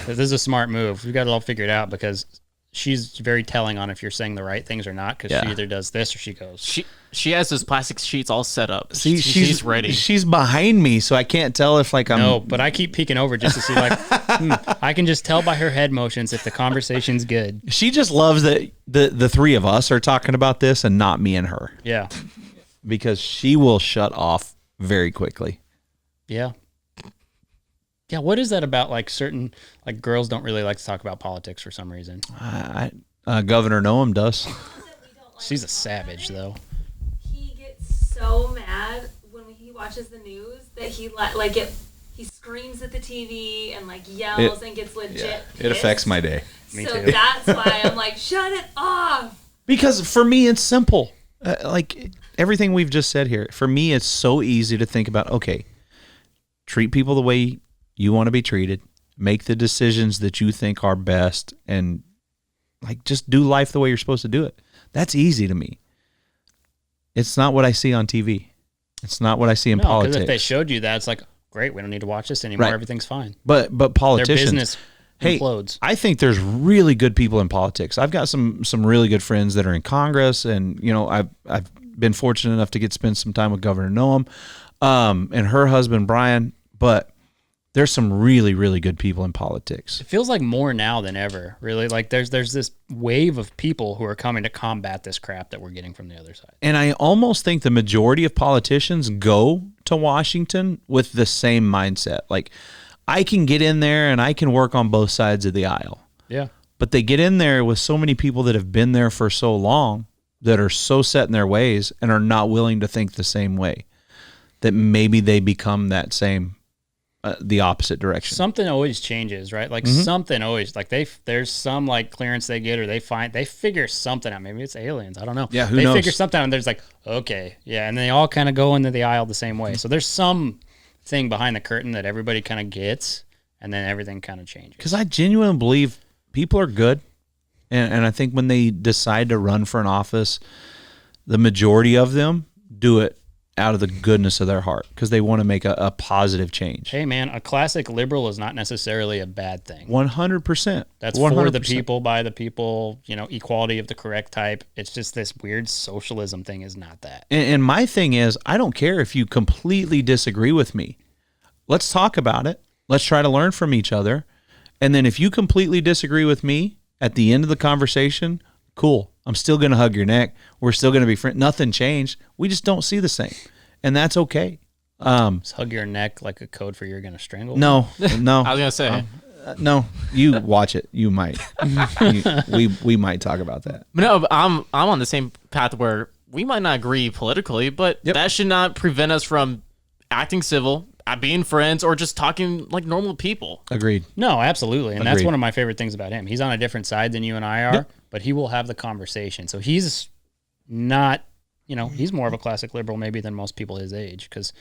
This is a smart move. We've got it all figured out because she's very telling on if you're saying the right things or not because she either does this or she goes. She has those plastic sheets all set up. See, she's ready. She's behind me, so I can't tell if like I'm. No, but I keep peeking over just to see like I can just tell by her head motions if the conversation's good. She just loves that the three of us are talking about this and not me and her, Yeah. because she will shut off very quickly. Yeah. Yeah, what is that about like certain like girls don't really like to talk about politics for some reason. Governor Noam does. She's a savage though. He gets so mad when he watches the news that he screams at the TV and like yells and gets legit It affects my day. Me so too. that's why I'm like, shut it off. Because for me, it's simple. Like everything we've just said here, for me, it's so easy to think about, okay, treat people the way you want to be treated, make the decisions that you think are best, and like just do life the way you're supposed to do it. That's easy to me. It's not what I see on TV. It's not what I see in No, because politics. if they showed you that, it's like, great, we don't need to watch this anymore. Right. Everything's fine. but Their politicians, business implodes. I think there's really good people in politics. I've got some really good friends that are in Congress, and you know, I've been fortunate enough to spend some time with Governor Noam, and her husband Brian. But there's some really, really good people in politics. It feels like more now than ever, really. Like there's this wave of people who are coming to combat this crap that we're getting from the other side. And I almost think the majority of politicians go to Washington with the same mindset. Like, I can get in there and I can work on both sides of the aisle. Yeah. But they get in there with so many people that have been there for so long that are so set in their ways and are not willing to think the same way, that maybe they become that same, the opposite direction. Something always changes, right? Like something always, like there's some like clearance they get or they figure something out. Maybe it's aliens. I don't know. Yeah, who they knows? figure something out and there's like, okay, yeah. And they all kind of go into the aisle the same way. So there's some thing behind the curtain that everybody kind of gets, and then everything kind of changes. Because I genuinely believe people are good. And I think when they decide to run for an office, the majority of them do it out of the goodness of their heart because they want to make a positive change. Hey, man, a classic liberal is not necessarily a bad thing. 100%. That's 100%. for the people, by the people, equality of the correct type. It's just this weird socialism thing is not that. And my thing is, I don't care if you completely disagree with me. Let's talk about it. Let's try to learn from each other. And then if you completely disagree with me at the end of the conversation, cool. I'm still going to hug your neck. We're still going to be friends. Nothing changed. We just don't see the same. And that's okay. Just hug your neck like a code for you're going to strangle. No. I was gonna say, No, you watch it. You might. We might talk about that. no. I'm on the same path where we might not agree politically, but that should not prevent us from acting civil, being friends, or just talking like normal people. Agreed. No, absolutely. And that's Agreed. one of my favorite things about him. He's on a different side than you and I are, but he will have the conversation. So he's not, he's more of a classic liberal maybe than most people his age because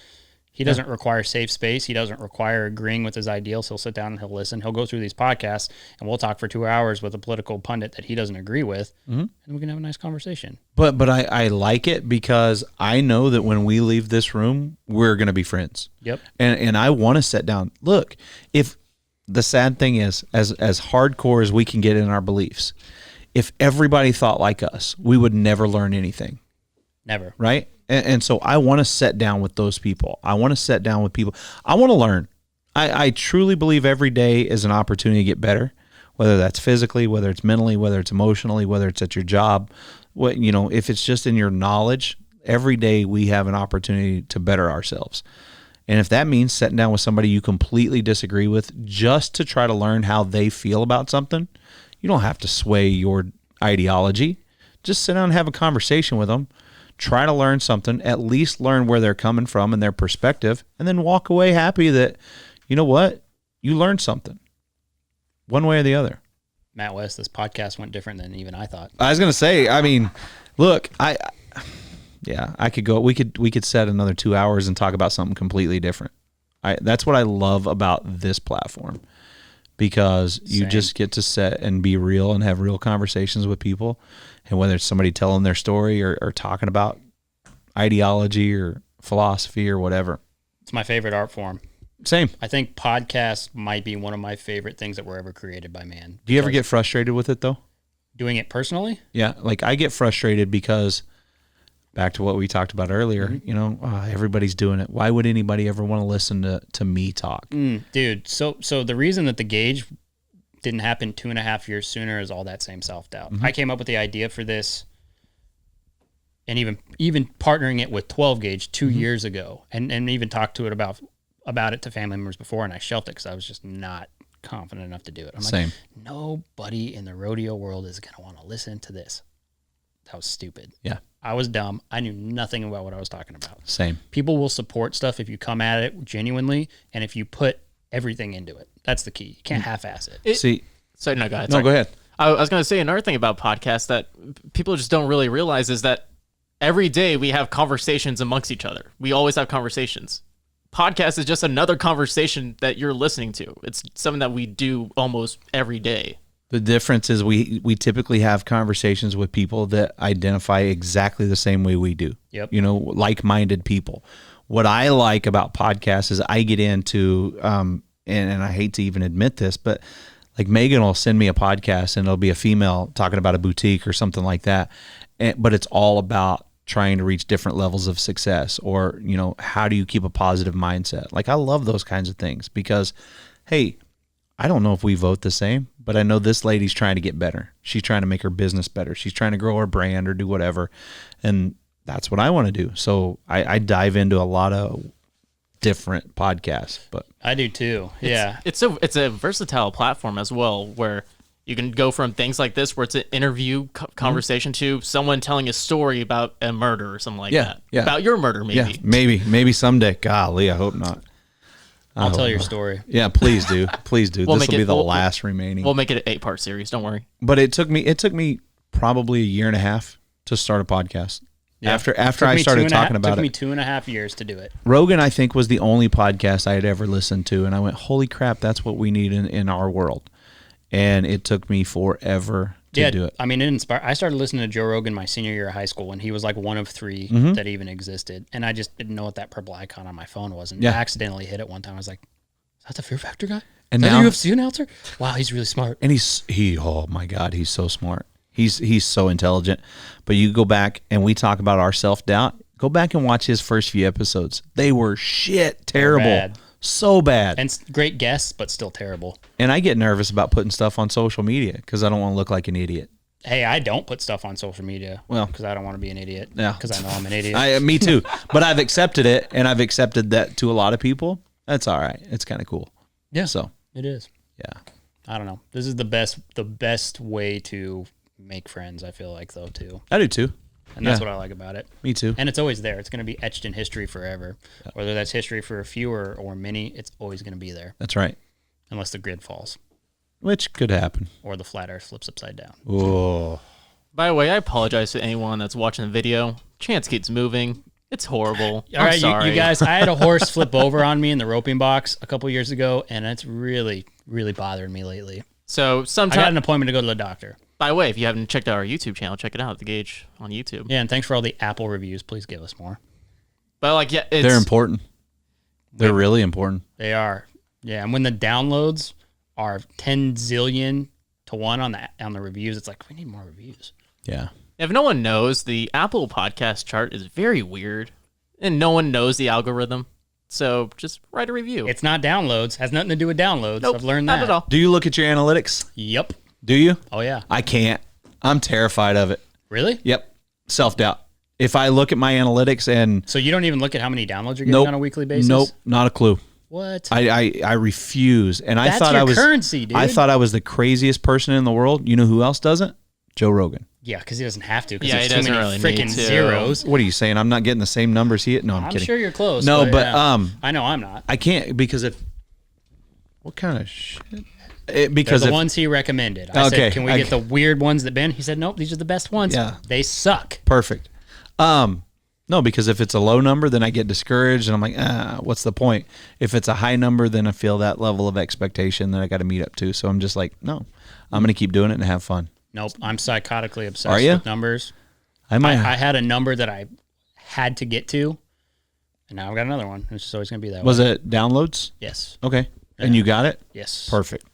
he doesn't require safe space. He doesn't require agreeing with his ideals. He'll sit down and he'll listen. He'll go through these podcasts and we'll talk for 2 hours with a political pundit that he doesn't agree with, and we can have a nice conversation. But I like it because I know that when we leave this room, we're going to be friends. Yep. And I want to sit down. Look, if the sad thing is, as hardcore as we can get in our beliefs, if everybody thought like us, we would never learn anything. Never. Right? And so I want to sit down with those people. I want to sit down with people. I want to learn. I truly believe every day is an opportunity to get better, whether that's physically, whether it's mentally, whether it's emotionally, whether it's at your job. If it's just in your knowledge, every day we have an opportunity to better ourselves. And if that means sitting down with somebody you completely disagree with just to try to learn how they feel about something, you don't have to sway your ideology. Just sit down and have a conversation with them. Try to learn something, at least learn where they're coming from and their perspective, and then walk away happy that, you know what, you learned something, one way or the other. Matt West, this podcast went different than even I thought. I was gonna say, look, I could go. We could set another 2 hours and talk about something completely different. That's what I love about this platform, because you just get to sit and be real and have real conversations with people. And whether it's somebody telling their story or talking about ideology or philosophy or whatever. It's my favorite art form. Same. I think podcasts might be one of my favorite things that were ever created by man. Do you ever get frustrated with it though? Doing it personally? Yeah. Like I get frustrated because back to what we talked about earlier, everybody's doing it. Why would anybody ever want to listen to me talk? Dude, so the reason that the Gauge didn't happen 2.5 years sooner is all that same self-doubt. I came up with the idea for this and even partnering it with 12 Gauge 2 years ago and even talked to it about it to family members before, and I shelved it because I was just not confident enough to do it. I'm Same. like, nobody in the rodeo world is going to want to listen to this. That was stupid. Yeah. I was dumb. I knew nothing about what I was talking about. Same. People will support stuff if you come at it genuinely and if you put everything into it. That's the key. You can't half-ass it. See. So no, go ahead. No, Sorry. go ahead. I was going to say another thing about podcasts that people just don't really realize is that every day we have conversations amongst each other. We always have conversations. Podcast is just another conversation that you're listening to. It's something that we do almost every day. The difference is we typically have conversations with people that identify exactly the same way we do. Yep. Like-minded people. What I like about podcasts is I get into, and I hate to even admit this, but like Megan will send me a podcast and it'll be a female talking about a boutique or something like that. But it's all about trying to reach different levels of success, or, how do you keep a positive mindset? Like, I love those kinds of things because, hey, I don't know if we vote the same, but I know this lady's trying to get better. She's trying to make her business better. She's trying to grow her brand or do whatever. And that's what I want to do. So I dive into a lot of different podcasts, but I do too. Yeah. It's a versatile platform as well, where you can go from things like this, where it's an interview conversation, to someone telling a story about a murder or something like that. Yeah. About your murder, maybe. yeah, maybe someday. Golly, I hope not. I'll tell your story. Yeah, please do. Please do. We'll This will make be it- the we'll- last remaining. We'll make it an 8-part series. Don't worry. But it took me probably a year and a half to start a podcast. After Took I me started talking about took me it, 2.5 years to do it. Rogan, I think, was the only podcast I had ever listened to, and I went, "Holy crap, that's what we need in our world." And it took me forever to do it. I mean, it inspired. I started listening to Joe Rogan my senior year of high school when he was like one of 3 Mm-hmm. that even existed, and I just didn't know what that purple icon on my phone was, and Yeah. I accidentally hit it one time. I was like, "Is that the Fear Factor guy? And Is that now- the UFC announcer? Wow, he's really smart." And oh my God, he's so smart. He's so intelligent. But you go back and we talk about our self-doubt. Go back and watch his first few episodes. They were terrible. bad. So bad. And great guests, but still terrible. And I get nervous about putting stuff on social media because I don't want to look like an idiot. Hey, I don't put stuff on social media. Well, because I don't want to be an idiot. Yeah. Because I know I'm an idiot. Me too. But I've accepted it, and I've accepted that to a lot of people. That's all right. It's kind of cool. Yeah. So, It is. yeah. I don't know. This is the best way to make friends, I feel like, though, too. I do too. And that's Yeah. what I like about it. Me too. And it's always there. It's going to be etched in history forever. Whether that's history for a few or many, it's always going to be there. That's right. Unless the grid falls Which could happen. or the flat earth flips upside down. Oh. By the way, I apologize to anyone that's watching the video. Chance keeps moving. It's horrible. All right, I'm sorry. you guys, I had a horse flip over on me in the roping box a couple years ago, and it's really, really bothering me lately. So I got sometimes, an appointment to go to the doctor. by the way, if you haven't checked out our YouTube channel, check it out, The Gauge on YouTube. Yeah, and thanks for all the Apple reviews. Please give us more. But like, yeah, it's They're important. They're really important. They are. Yeah, and when the downloads are 10 zillion to 1 on the reviews, it's like, we need more reviews. Yeah. If no one knows, the Apple podcast chart is very weird, and no one knows the algorithm. So just write a review. It's not downloads. Has nothing to do with downloads. Nope, I've learned that. not at all. Do you look at your analytics? Yep. Do you? Oh, yeah. I can't. I'm terrified of it. Really? Yep. Self-doubt. If I look at my analytics and So you don't even look at how many downloads you're getting nope, on a weekly basis? Nope, not a clue. What? I refuse. And I That's thought your I was currency, dude. I thought I was the craziest person in the world. You know who else doesn't? Joe Rogan. Yeah, because he doesn't have to. Because Yeah, there's he too doesn't many really freaking need to. zeros. What are you saying? I'm not getting the same numbers he. No, I'm I'm kidding. sure you're close. No, but, yeah. I know I'm not. I can't because if what kind of shit? They're Because the if, ones he recommended. I Okay, said, can we I- get the weird ones that Ben? He said, nope, these are the best ones. Yeah. They suck. perfect. No, because if it's a low number, then I get discouraged and I'm like, what's the point? If it's a high number, then I feel that level of expectation that I got to meet up to. So I'm just like, no, I'm going to keep doing it and have fun. Nope. I'm psychotically obsessed Are ya? with numbers. I might. I had a number that I had to get to, and now I've got another one. It's just always going to be that was way. it downloads? Yes. Okay. And you got it? Yes. Perfect.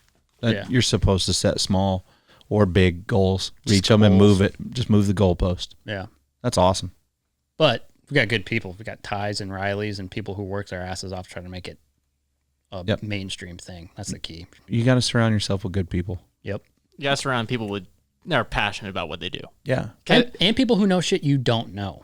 Yeah. You're supposed to set small or big goals, reach them and goals. move it. Just move the goalpost. Yeah. That's awesome. But we got good people. We got Ties and Rileys and people who work their asses off trying to make it a Yep. mainstream thing. That's the key. You got to surround yourself with good people. Yep. You gotta surround people that are passionate about what they do. Yeah. And people who know shit you don't know.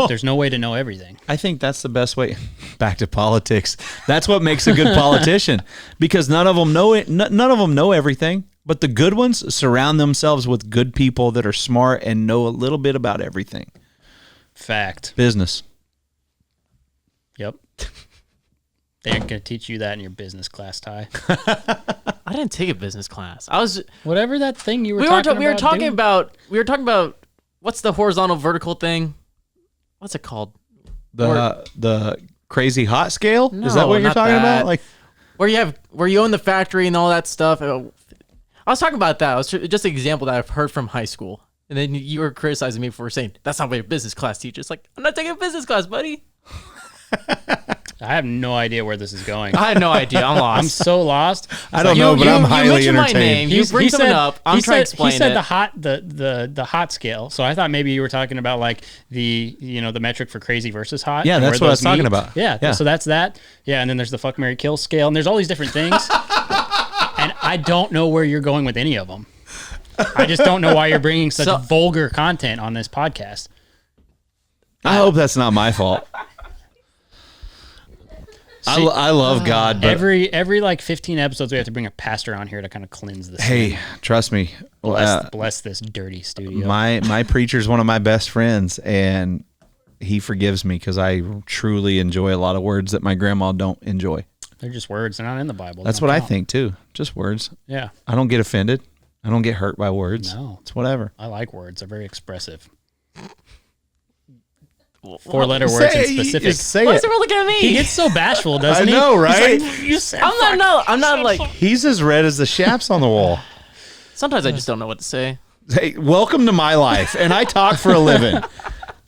There's no way to know everything. I think that's the best way. Back to politics. That's what makes a good politician, because none of them know it. None of them know everything, but the good ones surround themselves with good people that are smart and know a little bit about everything. Fact. Business. Yep. They ain't going to teach you that in your business class, Ty. I didn't take a business class. I was Whatever that thing you were we talking were talking dude. about what's the horizontal vertical thing? What's it called? The crazy hot scale. Is that No, what you're not talking that. about? Like, Where you own the factory and all that stuff. I was talking about that. It was just an example that I've heard from high school. And then you were criticizing me for saying that's not what your business class teaches. Like, I'm not taking a business class, buddy. I have no idea where this is going. I had no idea. I'm I'm lost. so lost. I don't know, but I'm highly mentioned my entertained. name. You bring something up. I'm trying to explain He said it. the hot scale. So I thought maybe you were talking about like the metric for crazy versus hot. Yeah, and that's where what I was those talking meet. about. Yeah, Yeah. so that's that. Yeah, and then there's the fuck, marry, kill scale, and there's all these different things. And I don't know where you're going with any of them. I just don't know why you're bringing such So- vulgar content on this podcast. I hope that's not my fault. I love God, but Every like 15 episodes, we have to bring a pastor on here to kind of cleanse this. hey, trust me. bless this dirty studio. My preacher's one of my best friends, and he forgives me because I truly enjoy a lot of words that my grandma don't enjoy. They're just words. They're not in the Bible. They That's don't what I count. think too. Just words. Yeah, I don't get offended. I don't get hurt by words. No. It's whatever. I like words. They're very expressive. 4-letter words in Say, specific. just say Why it. is everyone looking at me? He gets so bashful, doesn't he? I know, right? He's like, you said I'm not like. He's as red as the shaps on the wall. Sometimes I just don't know what to say. Hey, welcome to my life, and I talk for a living.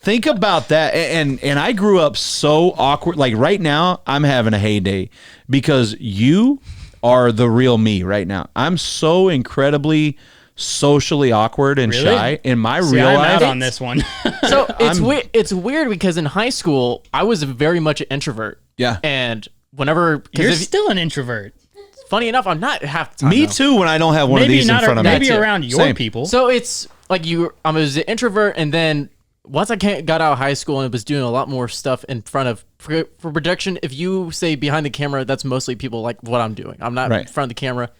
Think about that. And I grew up so awkward. Like right now, I'm having a heyday because you are the real me right now. I'm so incredibly socially awkward and Really? shy in my See, real I'm life. out on this one. So it's weird because in high school I was very much an introvert. Yeah. And whenever You're because still an introvert. funny enough, I'm not half the time. Me though. too. When I don't have one of Maybe these in not. front of me. Maybe That's it. around your Same. people. So it's like I was an introvert, and then once I got out of high school and was doing a lot more stuff in front of for production. If you say behind the camera, that's mostly people like what I'm doing. I'm not Right. in front of the camera.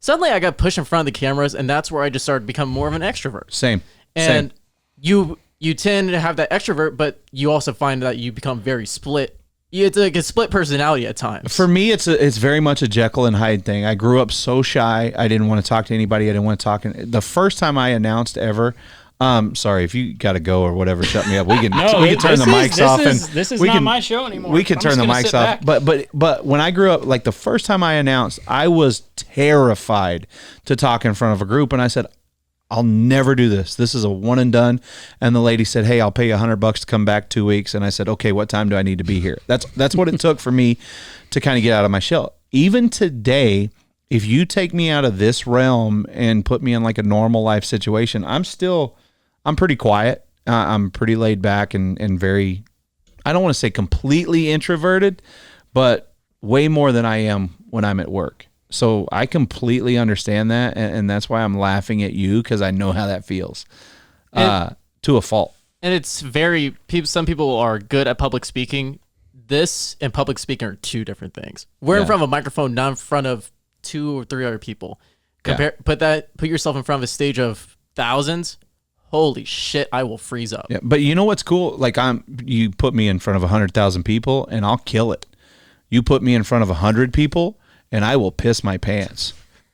Suddenly, I got pushed in front of the cameras, and that's where I just started to become more of an extrovert. Same. And Same. you tend to have that extrovert, but you also find that you become very split. It's like a split personality at times. For me, it's very much a Jekyll and Hyde thing. I grew up so shy. I didn't want to talk to anybody. I didn't want to talk. The first time I announced ever, sorry if you got to go or whatever, shut me up. We can turn the mics off and this is we not can- my show anymore. We can I'm turn just the gonna mics sit off. back. But when I grew up, like the first time I announced, I was terrified to talk in front of a group, and I said, I'll never do this. This is a one and done. And the lady said, "Hey, I'll pay you $100 to come back 2 weeks." And I said, "Okay, what time do I need to be here?" That's what it took for me to kind of get out of my shell. Even today, if you take me out of this realm and put me in like a normal life situation, I'm pretty quiet. I'm pretty laid back and very, I don't want to say completely introverted, but way more than I am when I'm at work. So I completely understand that, and that's why I'm laughing at you because I know how that feels, to a fault. And it's some people are good at public speaking. This and public speaking are two different things. We're in Yeah. front of a microphone, not in front of 2 or 3 other people. Put yourself in front of a stage of thousands. Holy shit, I will freeze up. Yeah, but you know what's cool? Like you put me in front of 100,000 people, and I'll kill it. You put me in front of 100 people, and I will piss my pants.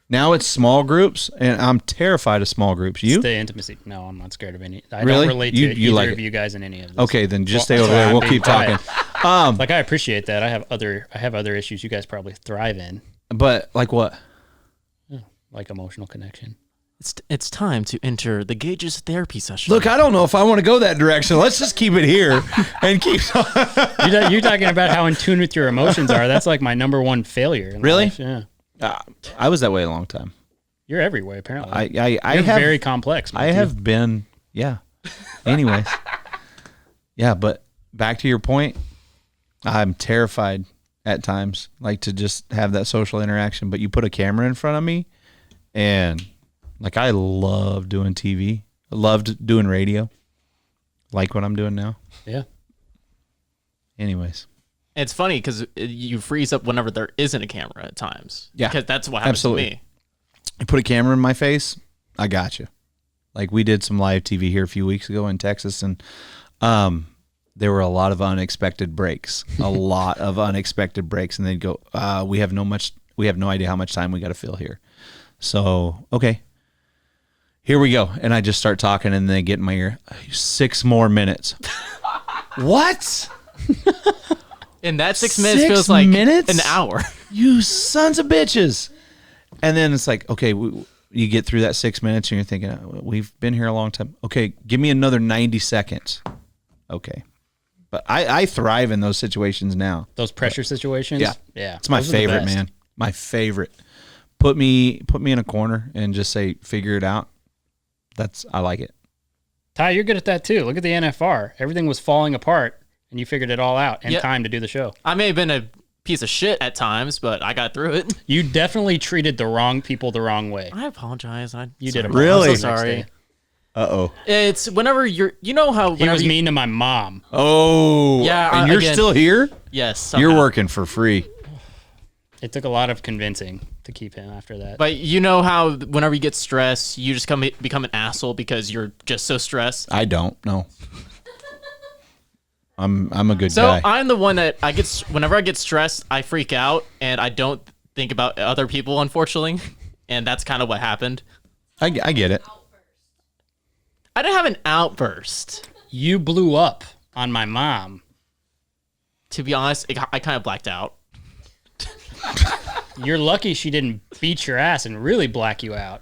Now it's small groups, and I'm terrified of small groups. You? The intimacy. No, I'm not scared of any. I Really? don't relate to You either like of it? you guys in any of this. Okay, then just stay Well, over that's there. why We'll I'm keep being talking. quiet. Like I appreciate that. I have other issues you guys probably thrive in, But like what? like emotional connection. It's time to enter the Gage's therapy session. Look, I don't know if I want to go that direction. Let's just keep it here and keep. You're talking about how in tune with your emotions are. That's like my number one failure. In Really? life. Yeah. I was that way a long time. You're every way apparently. I You're have very complex. I Matthew. have been, yeah. Anyways, yeah, but back to your point, I'm terrified at times, like to just have that social interaction. But you put a camera in front of me, and like I love doing TV, I loved doing radio, like what I'm doing now. Yeah. Anyways, It's funny because you freeze up whenever there isn't a camera at times. Yeah, Because that's what happens absolutely. to me. you put a camera in my face, I got you. Like we did some live TV here a few weeks ago in Texas, and there were a lot of unexpected breaks, and they'd go, we have no idea how much time we got to fill here. So, okay, here we go. And I just start talking, and they get in my ear, 6 more minutes. What? And that 6 minutes 6 feels like minutes? an hour. You sons of bitches. And then it's like, okay, you get through that 6 minutes and you're thinking, we've been here a long time. Okay, give me another 90 seconds. Okay. But I thrive in those situations now. Those pressure situations. Yeah. Yeah. It's my Those are the favorite, best. man. My favorite. Put me in a corner and just say, figure it out. I like it. Ty, you're good at that too. Look at the NFR. Everything was falling apart and you figured it all out in Yep. time to do the show. I may have been a piece of shit at times, but I got through it. You definitely treated the wrong people the wrong way. I apologize. You did it Really? I'm so sorry. Uh-oh. It's whenever you know how He whenever was you, mean to my mom. Oh. Yeah, And you're again. still here? Yes, You're somehow. working for free. It took a lot of convincing to keep him after that. But you know how whenever you get stressed, you just become an asshole because you're just so stressed. I don't. No. I'm a good So guy. I'm the one that whenever I get stressed, I freak out and I don't think about other people, unfortunately. And that's kind of what happened. I get it. I didn't have an outburst. You blew up. on my mom. To be honest, I kind of blacked out. You're lucky she didn't beat your ass and really black you out.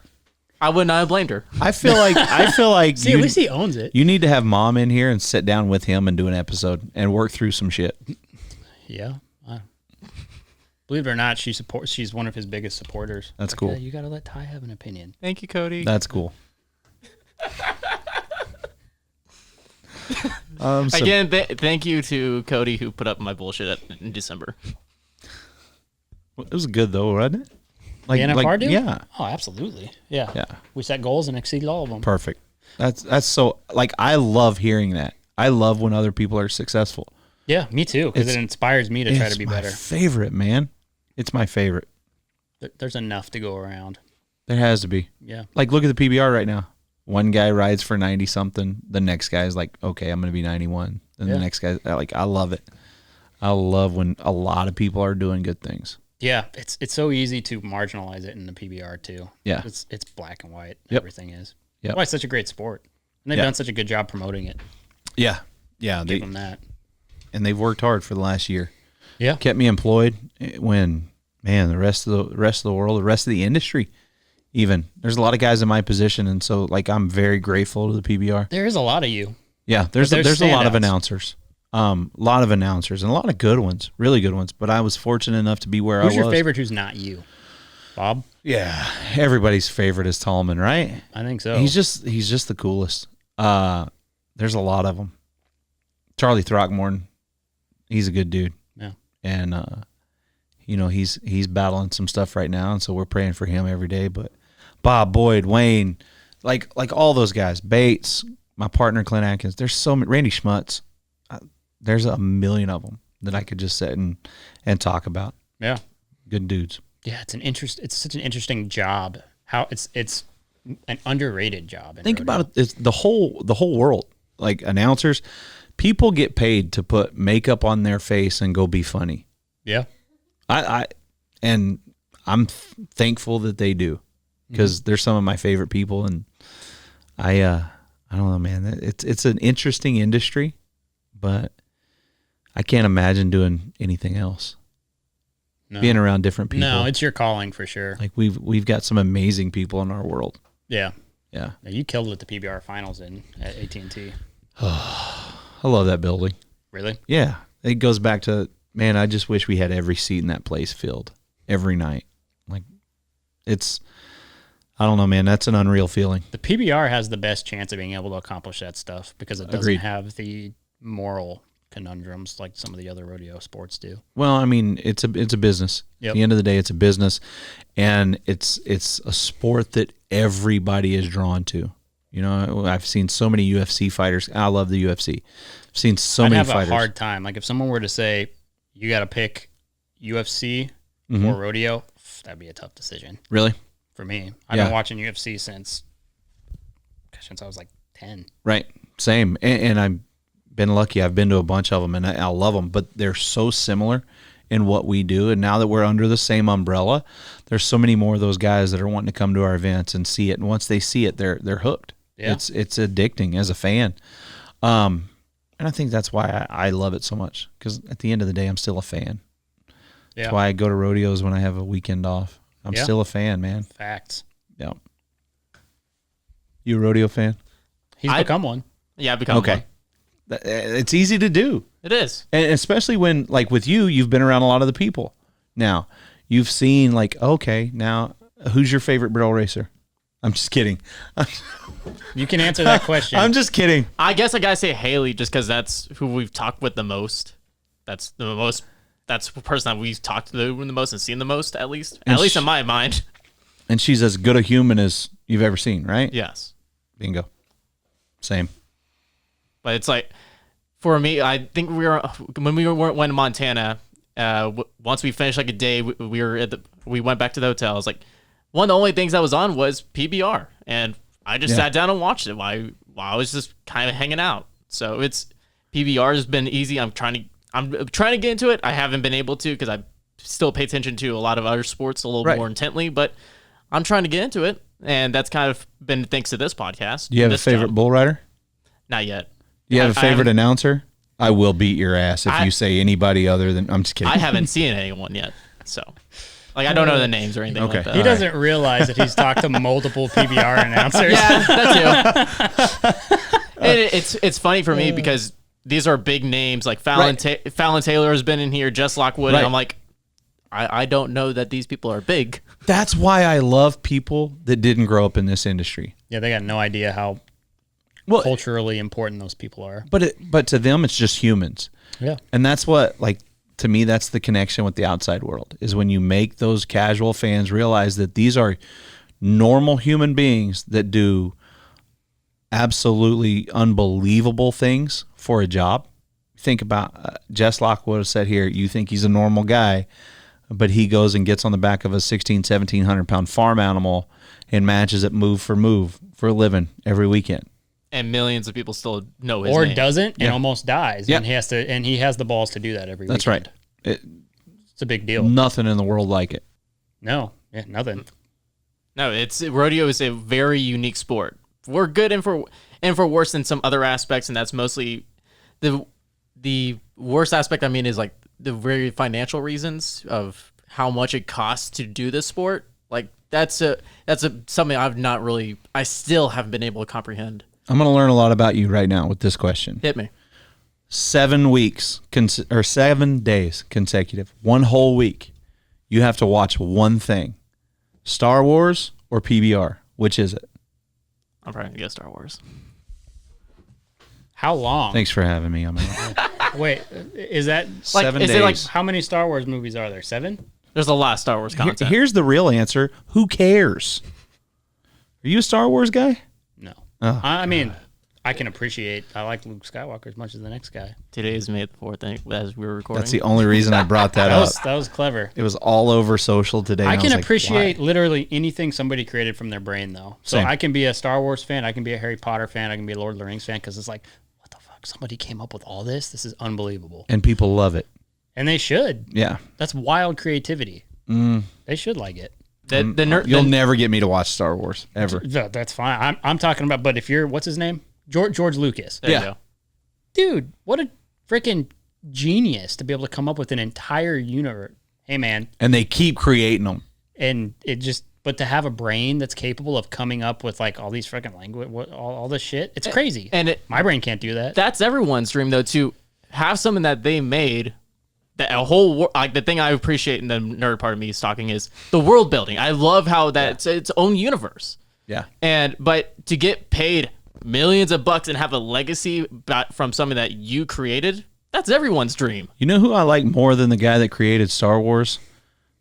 I would not have blamed her. I feel like See, at least he owns it. you need to have Mom in here and sit down with him and do an episode and work through some shit. Yeah. Believe it or not, she's one of his biggest supporters. That's cool. Yeah, you got to let Ty have an opinion. Thank you, Cody. That's cool. Again, thank you to Cody who put up my bullshit in December. It was good though, wasn't it? The NFR deal? Yeah, Oh, absolutely. Yeah. yeah, We set goals and exceeded all of them. perfect. That's so like I love hearing that. I love when other people are successful. Yeah, me too, because It's- it inspires me to try to be my better. favorite, man. It's my favorite. There's enough to go around. There has to be. Yeah. Like, look at the PBR right now. One guy rides for 90 something. The next guy's like, okay, I'm going to be 91. And Yeah. the next guy, like, I love it. I love when a lot of people are doing good things. Yeah, it's so easy to marginalize it in the PBR too. Yeah. It's black and white. Yep. Everything is. Yep. Why it's such a great sport. And they've Yeah. done such a good job promoting it. Yeah. Yeah. Give them that. And they've worked hard for the last year. Yeah. Kept me employed when, man, the rest of the world, the rest of the industry, even there's a lot of guys in my position. And so like, I'm very grateful to the PBR. There is a lot of you. Yeah. There's there's a lot of standouts. announcers. A lot of announcers and a lot of good ones, really good ones. But I was fortunate enough to be where Who's I was. your favorite who's not you? Bob? Yeah, everybody's favorite is Tallman, right? I think so. He's just the coolest. There's a lot of them. Charlie Throckmorton, he's a good dude. Yeah. And he's battling some stuff right now, and so we're praying for him every day. But Bob Boyd, Wayne, like all those guys, Bates, my partner Clint Atkins. There's so many. Randy Schmutz. There's a million of them that I could just sit and talk about. Yeah. Good dudes. Yeah, it's such an interesting job. How it's an underrated job. Think about it. It's the whole world, like announcers, people get paid to put makeup on their face and go be funny. Yeah. And I'm thankful that they do because they're some of my favorite people. And I don't know, man, it's an interesting industry, but I can't imagine doing anything else. No. Being around different people. No, it's your calling for sure. like we've got some amazing people in our world. Yeah. Yeah. Yeah, you killed it at the PBR finals at AT&T. I love that building. Really? Yeah. It goes back to, man, I just wish we had every seat in that place filled every night. Like, I don't know, man. That's an unreal feeling. The PBR has the best chance of being able to accomplish that stuff because it doesn't Agreed. have the moral conundrums like some of the other rodeo sports do. Well, I mean, it's a business. Yep. At the end of the day, it's a business, and it's a sport that everybody is drawn to. You know, I've seen so many UFC fighters. I love the UFC. I've seen so I'd many have fighters. a hard time. Like if someone were to say, you got to pick UFC or rodeo, that'd be a tough decision Really? for me. I've Yeah. been watching UFC since I was like 10. Right. Same. And I've been lucky. I've been to a bunch of them, and I love them. But they're so similar in what we do. And now that we're under the same umbrella, there's so many more of those guys that are wanting to come to our events and see it. And once they see it, they're hooked. Yeah. It's addicting as a fan. And I think that's why I love it so much, because at the end of the day, I'm still a fan. Yeah. That's why I go to rodeos when I have a weekend off. I'm Yeah. still a fan, man. Facts. Yeah. You a rodeo fan? He's I- become one. Yeah, I've become Okay. one. It's easy to do. It is. And especially when, like with you, you've been around a lot of the people. Now, you've seen, like, okay, now, who's your favorite barrel racer? I'm just kidding. You can answer that question. I'm just kidding. I guess I gotta say Haley just because that's who we've talked with the most. That's the most. That's the person that we've talked to the most and seen the most, at least. And At least in my mind. And she's as good a human as you've ever seen, right? Yes. Bingo. Same. But it's like, for me, I think when we went to Montana, once we finished like a day, we went back to the hotel. I was like, one of the only things that was on was PBR, and I just sat down and watched it while I was just kind of hanging out. So PBR has been easy. I'm trying to get into it. I haven't been able to because I still pay attention to a lot of other sports a little Right. more intently, but I'm trying to get into it, and that's kind of been thanks to this podcast. Do you have a this favorite job. bull rider? Not yet. Do you have a I favorite haven't- announcer? I will beat your ass if I- you say anybody other than. I'm just kidding. I haven't seen anyone yet, so like I don't know the names or anything Okay. like that. He doesn't realize that he's talked to multiple PBR announcers. Yeah, that too. And it's funny for me because these are big names. Like Fallon Taylor has been in here, Jess Lockwood, Right. and I'm like, I don't know that these people are big. That's why I love people that didn't grow up in this industry. Yeah, they got no idea how Well, culturally important those people are. but to them, it's just humans. Yeah. And that's what, like, to me, that's the connection with the outside world, is when you make those casual fans realize that these are normal human beings that do absolutely unbelievable things for a job. Think about Jess Lockwood said here, you think he's a normal guy, but he goes and gets on the back of a 1,700 pound farm animal and matches it move for a living every weekend. And millions of people still know his Or name. doesn't and Yeah. almost dies. Yeah. And he has the balls to do that every That's weekend. right. It's a big deal. Nothing in the world like it. No. Yeah, nothing. No, rodeo is a very unique sport. We're good and for worse in some other aspects, and that's mostly the worst aspect. I mean, is like the very financial reasons of how much it costs to do this sport. Like that's something I still haven't been able to comprehend. I'm going to learn a lot about you right now with this question. Hit me. 7 weeks or 7 days consecutive, one whole week, you have to watch one thing: Star Wars or PBR. Which is it? I'm probably gonna go Star Wars. How long? Thanks for having me. Wait, is that Like, 7 is days. it like how many Star Wars movies are there? 7? there's a lot of Star Wars content? Here's the real answer: who cares? Are you a Star Wars guy? No. Oh, I mean, I can appreciate. I like Luke Skywalker as much as the next guy. Today is May the 4th, as we were recording. That's the only reason I brought that That up. was clever. It was all over social today. I and can was like, appreciate why? literally anything somebody created from their brain, though. So Same. I can be a Star Wars fan. I can be a Harry Potter fan. I can be a Lord of the Rings fan because it's like, what the fuck? Somebody came up with all this? This is unbelievable. And people love it. And they should. Yeah. That's wild creativity. They should like it. You'll never get me to watch Star Wars ever. That's fine. I'm talking about, but if you're, what's his name? George Lucas. There Yeah. you go. Dude, what a freaking genius to be able to come up with an entire universe. Hey, man. And they keep creating them. And it just, but to have a brain that's capable of coming up with like all these freaking language, all this shit, it's crazy. And My brain can't do that. that's everyone's dream, though, to have something that they made. That a whole like the thing I appreciate in the nerd part of me talking is the world building. I love how that's its own universe. Yeah. But to get paid millions of bucks and have a legacy from something that you created, that's everyone's dream. You know who I like more than the guy that created Star Wars?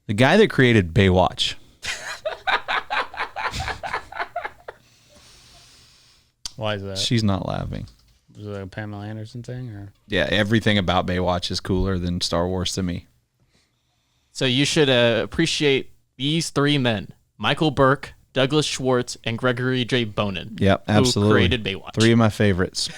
The guy that created Baywatch. Why is that? She's not laughing. Was it a Pamela Anderson thing? Or Yeah, everything about Baywatch is cooler than Star Wars to me. So you should appreciate these three men: Michael Burke, Douglas Schwartz, and Gregory J. Bonin. Yep, absolutely. Who created Baywatch. 3 of my favorites.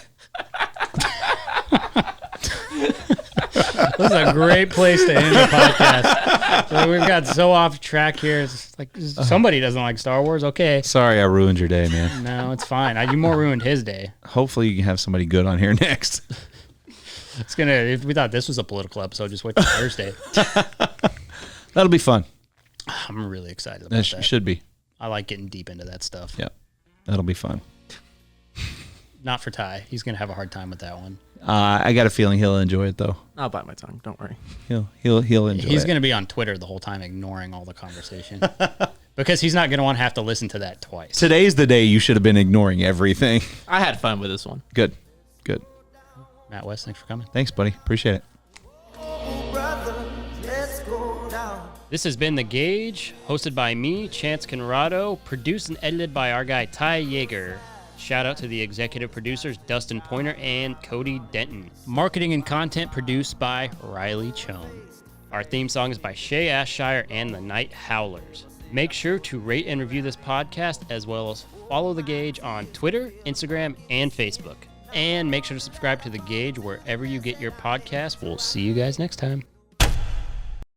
This is a great place to end the podcast. So we've got so off track here. It's like somebody doesn't like Star Wars. Okay. Sorry I ruined your day, man. No, it's fine. You more ruined his day. Hopefully you can have somebody good on here next. It's gonna. If we thought this was a political episode, just wait till Thursday. That'll be fun. I'm really excited about That that. should be. I like getting deep into that stuff. Yeah, that'll be fun. Not for Ty. He's gonna have a hard time with that one. I got a feeling he'll enjoy it though. I'll bite my tongue. Don't worry. He'll enjoy He's it. gonna be on Twitter the whole time, ignoring all the conversation, because he's not gonna want to have to listen to that twice. Today's the day you should have been ignoring everything. I had fun with this one. Good. Matt West, thanks for coming. Thanks, buddy. Appreciate it. This has been The Gauge, hosted by me, Chance Conrado, produced and edited by our guy Ty Yeager. Shout out to the executive producers Dustin Pointer and Cody Denton. Marketing and content produced by Riley Chone. Our theme song is by Shay Ashshire and the Night Howlers. Make sure to rate and review this podcast, as well as follow The Gauge on Twitter, Instagram, and Facebook. And make sure to subscribe to The Gauge wherever you get your podcasts. We'll see you guys next time.